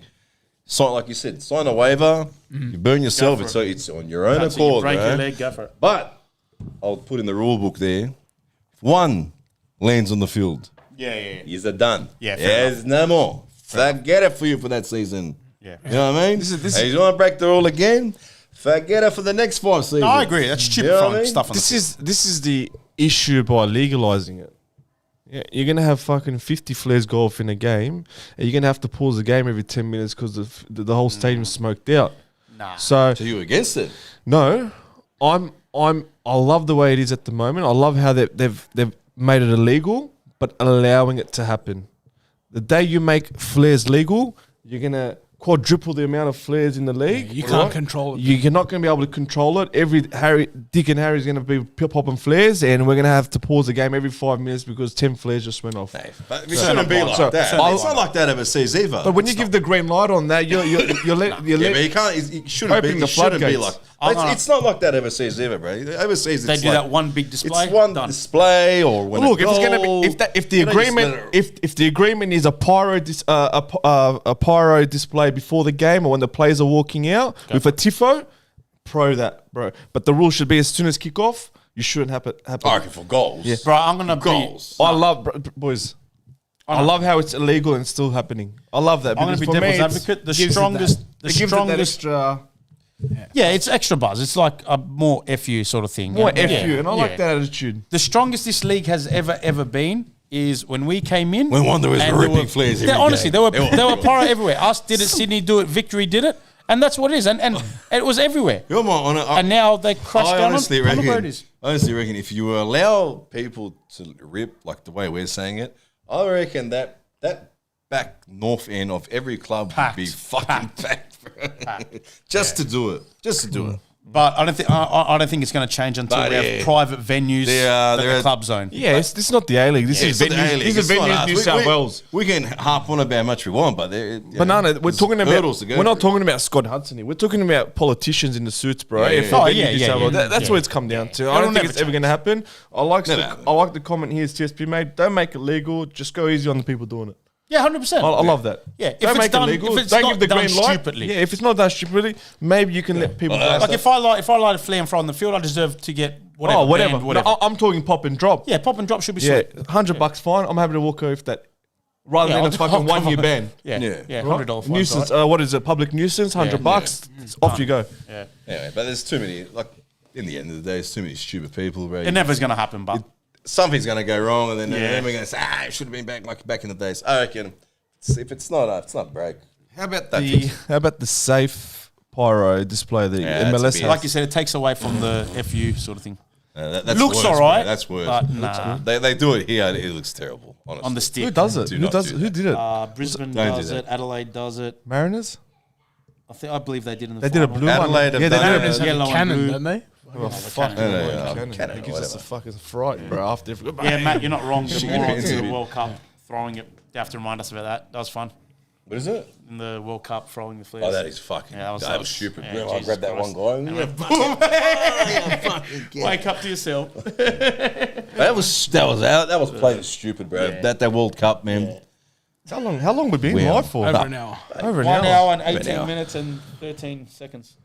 you said, sign a waiver. You burn yourself. Go for It's on your own So you accord, break bro. your leg, go for it. But I'll put in the rule book there. If one lands on the field, Yeah. he's a done. Yeah, fair there's no more. Forget it for you for that season. Yeah. You know what I mean? Hey, you want to break the rule again? Forget it for the next 5 seasons. No, I agree. That's stupid You know what I mean? stuff. On this is the issue by legalizing it. Yeah, you're gonna have fucking 50 flares go off in a game, and you're gonna have to pause the game every 10 minutes because the whole stadium's smoked out. Nah. So So you against it? no, I love the way it is at the moment. I love how they've made it illegal, but allowing it to happen. The day you make flares legal, you're gonna quadruple the amount of flares in the league. You can't control it. You're not going to be able to control it. Dick and Harry's going to be popping flares, and we're going to have to pause the game every 5 minutes because 10 flares just went off. But it shouldn't be like that. It's not like that overseas either. But when you give the green light on that, you're yeah, but you can't. It shouldn't be. Opening the It shouldn't be floodgates. like. It's not like that overseas either, bro. Overseas, They it's do like, that one big display. It's one done. display or when look. a If it's going goal, to be if the you know, just agreement let it- if the agreement is a pyro a pyro display before the game or when the players are walking out with a tifo, pro that, bro. But the rule should be as soon as kick off, you shouldn't happen. I reckon for goals. Yeah. Bro, I'm gonna Goals. I love boys. I love how it's illegal and still happening. I love that. I'm going to be because for me, devil's it's- advocate. The gives it strongest, that- the it gives it that strongest. extra Yeah, it's extra buzz. It's like a more FU sort of thing. more Yeah. FU, and I like Yeah. that attitude. The strongest this league has ever been is when we came in. When Wanda was and there ripping flares every honestly, game. there were pyro everywhere. Us did it, Sydney do it, Victory did it, and that's what it is. And it was everywhere. You're my honor. And now they crash I down honestly on the reckon. roadies. I honestly reckon if you allow people to rip like the way we're saying it, I reckon that back north end of every club Packed. would be fucking packed, bro. Just to do it. Just to do it. But I don't think it's going to change until But we have yeah. private venues There at are- the club zone. Yeah, this is not the A-League. This is It's not the venues. A-League, These it's are not venues us. New South Wales. We can harp on about how much we want, but But no, we're talking about. hurdles to go We're not through. talking about Scott Hudson here. We're talking about politicians in the suits, bro. Yeah, If yeah. a Oh, venue yeah, New yeah, South yeah. Wales- That's Yeah. what it's come down to. I It'll don't think never it's ever going to happen. I like the comment here CSP made. Don't make it legal. Just go easy on the people doing it. Yeah, 100%. I love that. Yeah, if don't it's make done- it legal. if it's don't not give the done green light. stupidly. Yeah, if it's not done stupidly, maybe you can let people. Like if I light a flare and throw on the field, I deserve to get whatever. oh, whatever. banned, whatever. No, I'm talking pop and drop. Yeah, pop and drop should be Yeah, sweet. $100 fine. I'm happy to walk away with that, rather Yeah, than a I'll fucking 1 year ban. Yeah, Yeah. yeah, Right? $100 fine. Nuisance. What is it? Public nuisance. $100. Off you go. Yeah, Anyway, but there's too many. Like in the end of the day, there's too many stupid people, bro. it never's going to happen, but Something's going to go wrong, and then Yeah. we're going to say, it should have been back in the days. I reckon if it's not break. How about the safe pyro display that Yeah, that's a MLS bit- has? like you said, it takes away from the FU sort of thing. That's Looks worse, all bro. right, That's worse. but nah. They do it here. It looks terrible. Honestly. On the stick. Who does it? Do Who not does? do Who that. did it? Brisbane Don't do does that. it. Adelaide does it. Mariners. I believe they did in the They did a final. blue Adelaide one. have Yeah, they done did it. a Mariners have Yellow a cannon, blue. don't they? Oh, fuck. cannon. Cannon. It gives us a fucking fright, bro. After Yeah, Matt, you're not wrong. The Shit. morons in the World Cup throwing it. You have to remind us about that. That was fun. What is it? In the World Cup, throwing the flares. Oh, that is fucking. Yeah, that was stupid. yeah, Bro. I Jesus grabbed that Christ. one guy. Wake up to yourself. That was plain stupid, bro. Yeah. That World Cup, man. How long we been live for? Over an hour. Over an 1 hour. hour and 18 minutes and 13 seconds.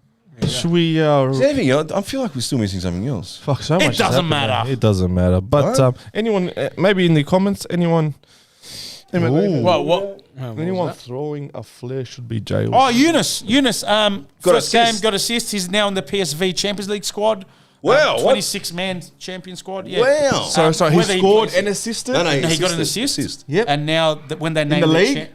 Should we? Is there anything else? I feel like we're still missing something else. Fuck, so much. has doesn't happened, matter. man. It doesn't matter. But anyone, maybe in the comments, anyone What? anyone throwing a flare should be jailed. Oh, Eunice. First game, assist. got assist. He's now in the PSV Champions League squad. Wow, what? 26-man champion squad. Yeah. Wow. So he whether he scored plays- and assisted. No, He got an assist. assist. Yep. And now when they named the league?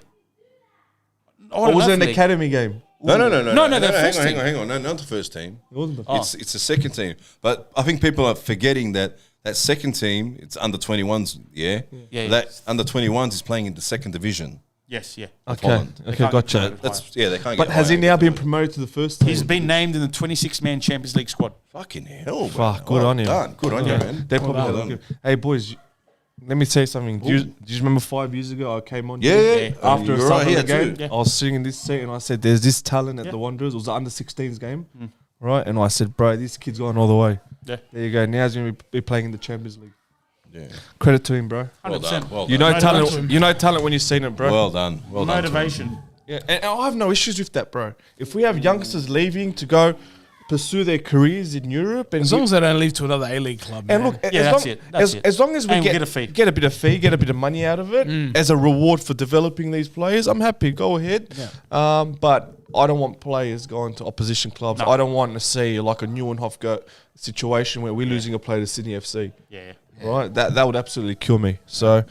Oh, Or was it enough an league. academy game? No, the first team. hang on. No, not the first team. It wasn't the It's the second team. But I think people are forgetting that second team, it's under 21s, yeah? Yeah, That under 21s is playing in the second division. Yes, yeah. Okay, Holland. okay, can't gotcha. get That's they can't But get has he higher. now been promoted to the first team? He's been named in the 26-man Champions League squad. Fucking hell, bro. Fuck, good on him. Done. Good on you, man. They probably Well have a done. good- Hey boys, let me say something. Do you remember 5 years ago I came on? Yeah, here? yeah. After You're a right Sunday here game, too. Yeah. I was sitting in this seat and I said, "There's this talent at the Wanderers." It was the under 16s game, right? And I said, "Bro, this kid's going all the way." Yeah. There you go. Now he's going to be playing in the Champions League. Yeah. Credit to him, bro. 100%. Well You done. know talent. to him. You know talent when you've seen it, bro. Well done. Well done. to him. Motivation. Yeah, and I have no issues with that, bro. If we have youngsters leaving to go pursue their careers in Europe, and As long as they don't leave to another A-League club. and man. look, Yeah, as that's long, it. That's it. As long as we And get get a fee. get a bit of fee, get a bit of money out of it as a reward for developing these players, I'm happy. Go ahead. But I don't want players going to opposition clubs. No. I don't want to see like a Neuenhof situation where we're losing a player to Sydney FC. Yeah. Right, that would absolutely kill me. So,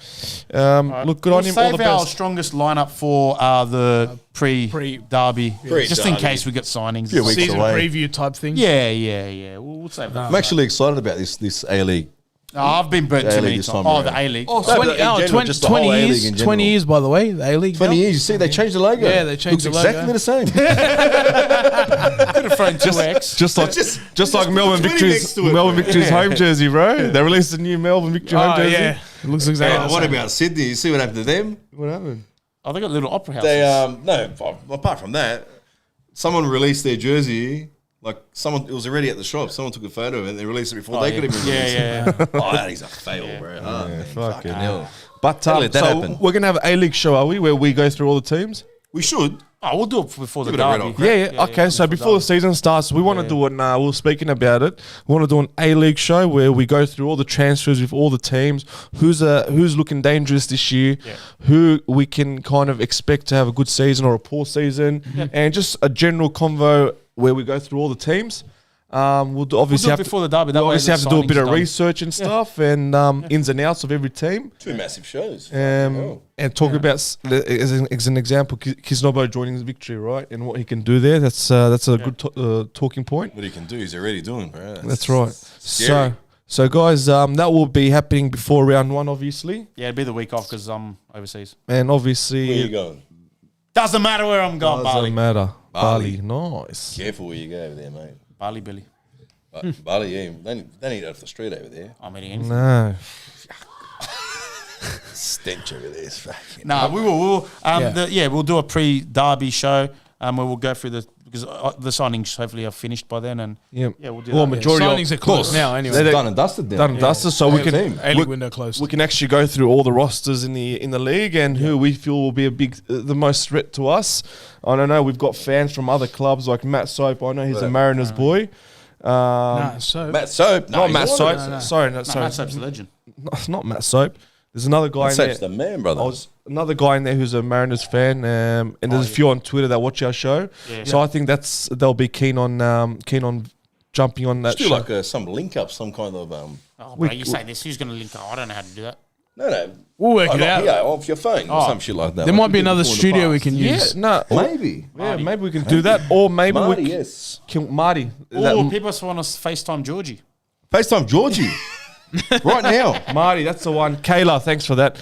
look, good on him. All Save the our best. strongest lineup for the pre-derby, just in case we get signings. Few weeks Season away. preview type thing. Yeah. We'll save that. I'm actually excited about this A-League. I've been burnt too A-League many this times. time Oh, around. the A-League. Oh, No, 20, but in oh, general, 20, just the 20 whole A-League years. in 20 general. years, by the way, the A-League. 20 now. years. You see, they changed the logo. Yeah, they changed Looks the logo. exactly the same. Could have thrown 2X. Just like Melbourne 20 Victory's next to it, Melbourne bro. Victory's home jersey, bro. They released a new Melbourne Victory home Oh, jersey. yeah. It looks exactly the What same. about Sydney? You see what happened to them? What happened? Oh, they got little opera houses. They no. Apart from that, someone released their jersey. Like it was already at the shop. Someone took a photo of it and they released it before they could even release it. Yeah. Oh, that is a fail, bro. Fucking hell. But Let that so happen. we're gonna have an A-League show, are we? Where we go through all the teams? We should. Oh, we'll do it before the Give it a red derby. hot Yeah. Okay. So before the season starts, we want to do it. We were speaking about it. We want to do an A-League show where we go through all the transfers with all the teams. Who's looking dangerous this year? Yeah. Who we can kind of expect to have a good season or a poor season, and just a general convo where we go through all the teams. We'll obviously We'll have do it before the derby. That we'll way obviously the have to do a bit signing's of done. research and stuff, and ins and outs of every team. Two massive shows. And talk about as an example, Kisnobo joining the Victory, right, and what he can do there. That's a good talking point. What he can do, he's already doing, bro. That's right. scary. So guys, that will be happening before round one, obviously, Yeah, it'll be the week off because I'm overseas. and obviously Where you going? Doesn't matter where I'm going, Bali. doesn't matter. Bali. Bali, nice. Careful where you go over there, mate. Bali, Billy. Bali, yeah. They don't eat off the street over there. I'm eating anything. No, Stench over there is fucking. No, we will. We'll do a pre-derby show. Where we'll go through because the signings hopefully are finished by then, and yeah. we'll do Well, that. majority Signings are closed now anyway. They're Done and dusted then. done and dusted, so we can A-League window closed. we can actually go through all the rosters in the league and who we feel will be the most threat to us. I don't know. We've got fans from other clubs like Matt Soap. I know he's a Mariners boy. Nah, so Matt Soap. No, Not he's Matt all Soap. right. No. Sorry, No, sorry. Matt Soap's a legend. Not Matt Soap. There's another guy Matt in there. Soap's the man, brother. I was another guy in there who's a Mariners fan, and there's a few on Twitter that watch our show. Yeah. So I think they'll be keen on jumping on that Let's do show. like some link up, some kind of Oh, bro, you say this? Who's going to link up? I don't know how to do that. no. we'll work it out. Yeah, off your phone or some shit like that. There like might we be did another before in the studio we past. can Yeah, use. no, Maybe. maybe we can do that, or maybe Marty, we yes. can Marty. Oh, people want us to FaceTime Georgie. FaceTime Georgie. right now. Marty, that's the one. Kayla, thanks for that.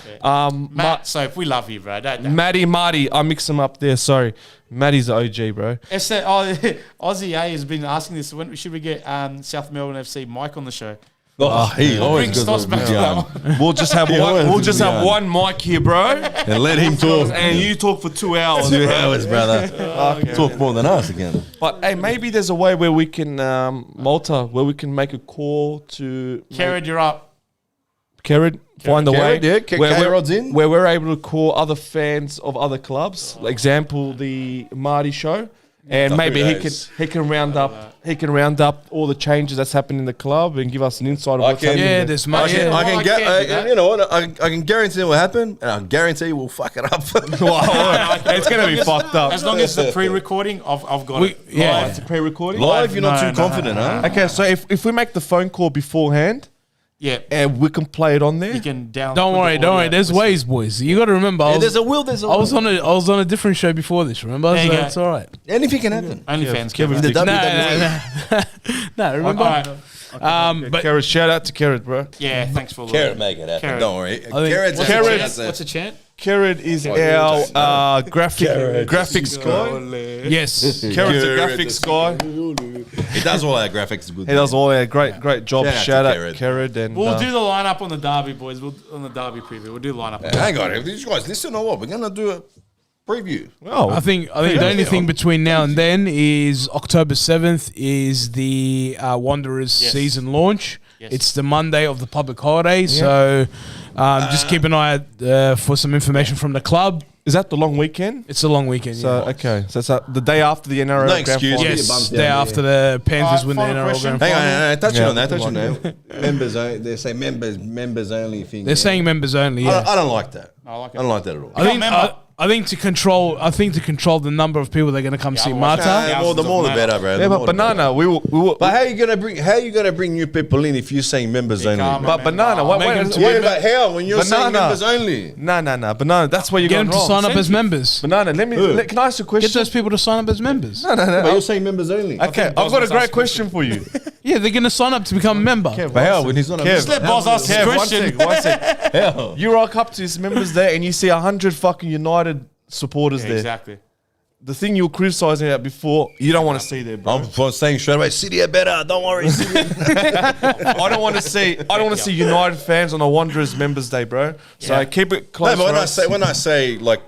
Matt Soap, we love you, bro. Marty, I mix them up there. Sorry, Matty's the OG, bro. Aussie A has been asking this. When should we get South Melbourne FC Mike on the show? Oh, he always Bring goes Stoss on back to that one. We'll just have always one. We'll gives just me have yarn. one mic here, bro, and let him talk. and you talk for 2 hours. 2 bro. hours, brother. Talk more than us again. But hey, maybe there's a way where we can Malta, where we can make a call to Kerrod, you're up. Kerrod. find a way Carrot, yeah, K-Rod's in. where we're able to call other fans of other clubs. Example, the Marty show. And maybe he can round up all the changes that's happened in the club and give us an insight of what's happening. Yeah, there's much. You know what? I can guarantee it will happen, and I guarantee we'll fuck it up. It's gonna be fucked up. As long as the pre-recording, I've got it. Yeah, It's a pre-recording. Live, you're not too confident, huh? Okay, so if we make the phone call beforehand Yeah. and we can play it on there, You can down. Don't worry. There's ways, boys. You got to remember. I There's a will, there's a I will. was on a different show before this. Remember? There you So go. it's all right. Anything can happen. OnlyFans. Kevin Kevin. The Dick. WWE. No, remember? All right. But Carrot, shout out to Carrot, bro. Yeah. Thanks for Carrot make it happen. Carrot. Don't worry. think- Carrot's Carrot- What's the chant? Carrot is our graphics guy. yes, Carrot's a graphics guy. He does all our graphics good. He does all our great job. Shout out Shout to out Carrot. Carrot and We'll do the lineup on the derby, boys. On the derby preview. We'll do the lineup. Hang on, did you guys listen or what? We're gonna do a preview. oh, I think the only thing between now and then is October 7th is the Wanderers season launch. Yes. It's the Monday of the public holiday, so just keep an eye out for some information from the club. is that the long weekend? It's a long weekend. So okay, so it's the day after the NRL. No grand excuse. final. Yeah. yes, bums day down, after the Panthers win the final NRL question. grand Hang final. on, touching Yeah. on that. Touching on that. Members, they say members only thing. They're saying members only. Yeah. I don't like that. I like it. I don't like that at all. I think member. I think to control the number of people that are going to come see I watch Mata. that. The more the better, bro. Yeah, The but more the better. banana, we will. But how are you gonna bring new people in if you're saying members only? can't, bro? But banana, wait, Make them wait, to Yeah, but how when you're saying Banana. members only? no, banana. That's where you're Get going them to wrong. sign up as members. Banana, can I ask you a question? Get those people to sign up as members. But you're saying members only. Okay, I've got a great question for you. Yeah, they're going to sign up to become a member. But how when he's not a Kev, member? Let boss ask the Kev, question. one sec. You rock up to his members there and you see 100 fucking United supporters there. Exactly. The thing you were criticising about before, you don't want to see there, bro. I'm saying straight away, City are better. Don't worry. City I don't want to see United fans on a Wanderers members day, bro. So Yeah. keep it No, close. but for when us. I say like,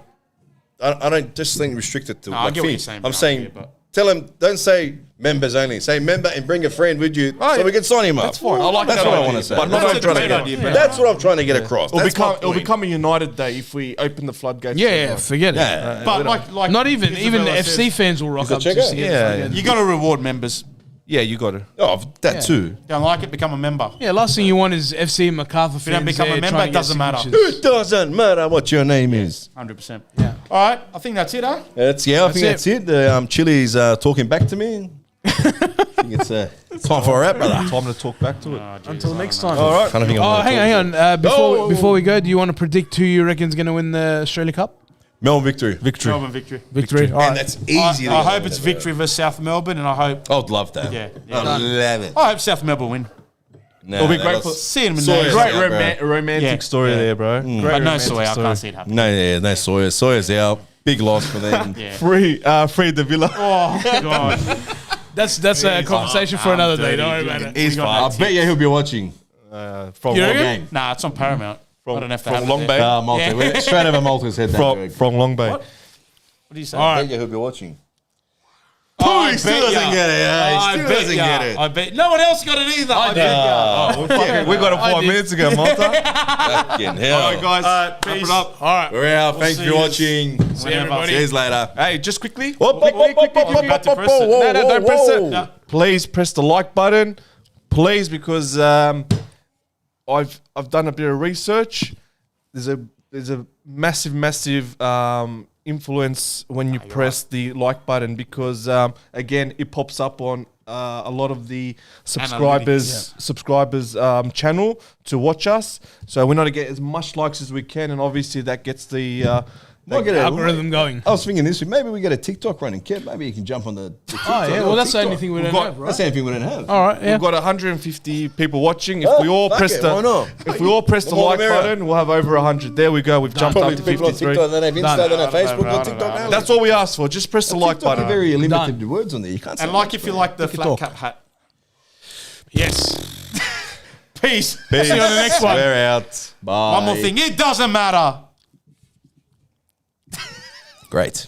I don't just think restricted to I like get what you're fees. saying, I'm bro. saying Yeah, but- tell them don't say members only. Say member and bring a friend with you so we can sign him up. That's fine. I like That's that what I idea. want to say. But That's not what I'm trying to great get. idea, bro. That's what I'm trying to get across. It'll That's my become point. a United day if we open the floodgates. Yeah, to yeah, everyone. forget it. Yeah. But like Not even Isabella the FC says, fans will rock that up. checker? Just to get Yeah, you got to reward members. Yeah, you got it. Oh, that too. Don't like it, become a member. Yeah, last thing you want is FC MacArthur fans. you don't become a there member, trying it to get doesn't matter. signatures. It doesn't matter what your name is. 100%. Yeah. All right. I think that's it, huh? I think that's it. Chili's talking back to me. I think it's time for a wrap, brother. Time to talk back to it. Until next time. All right. Kind of Oh, hang on. Before we go, do you want to predict who you reckon's going to win the Australia Cup? Melbourne victory. Melbourne victory. Victory. All And right. that's easy. I hope it's victory versus South Melbourne, and I hope I would love that. Yeah. I'd love it. I hope South Melbourne win. It'll be great for See them in Sawyer. the great Yeah, bro. romantic Yeah. story Yeah. there, bro. But no romantic Sawyer, I story. can't see it happen. No Sawyer. Sawyer's out. Big loss for them. Yeah. Free the Villa. Oh God. That's a conversation for another day. Don't worry about it. He's fine. I bet you he'll be watching. From You Long reckon? Bay. Nah, it's on Paramount. I don't have to From have Long it Bay. there. Malta. Yeah. We're straight over Malta's head. From Long Bay. What? What do you say? I bet you he'll be watching. Oh, He still doesn't get it. I He still bet doesn't ya. get it. I bet no one else got it either. I bet ya. We got it 5 minutes ago, Malta. Fucking hell. All right, guys. All right, peace. All right. We're out. Thanks see for yous watching. whenever. See you later. Hey, just quickly. Whoop, whoop, whoop, whoop, whoop, You're about to whoop, press it. whoa, No, don't whoa, press whoa. it. No. Please press the like button. Please, because I've done a bit of research. There's a massive influence when you press the like button because again it pops up on a lot of the subscribers channel to watch us. So we want to get as much likes as we can, and obviously that gets the Algorithm going. I was thinking this week, maybe we get a TikTok running. Kev, maybe you can jump on the TikTok. Oh, yeah. Well, that's the TikTok. only thing we We've don't got- have, right? That's the only thing we don't have. All right, yeah. We've got 150 people watching. If Oh, we all fuck press it, why not? if we all press the The more like the merrier. button, we'll have over 100. There we go. We've jumped Probably up to people on 53. TikTok, they don't have Insta, they don't have Facebook, got TikTok now. That's all we ask for. Just press the like TikTok button. are very limited words on there. You can't say And like much, if you bro. like the flat cap hat. Yes. Peace. Peace. See you on the next one. We're out. Bye. One more thing. It doesn't matter. Great.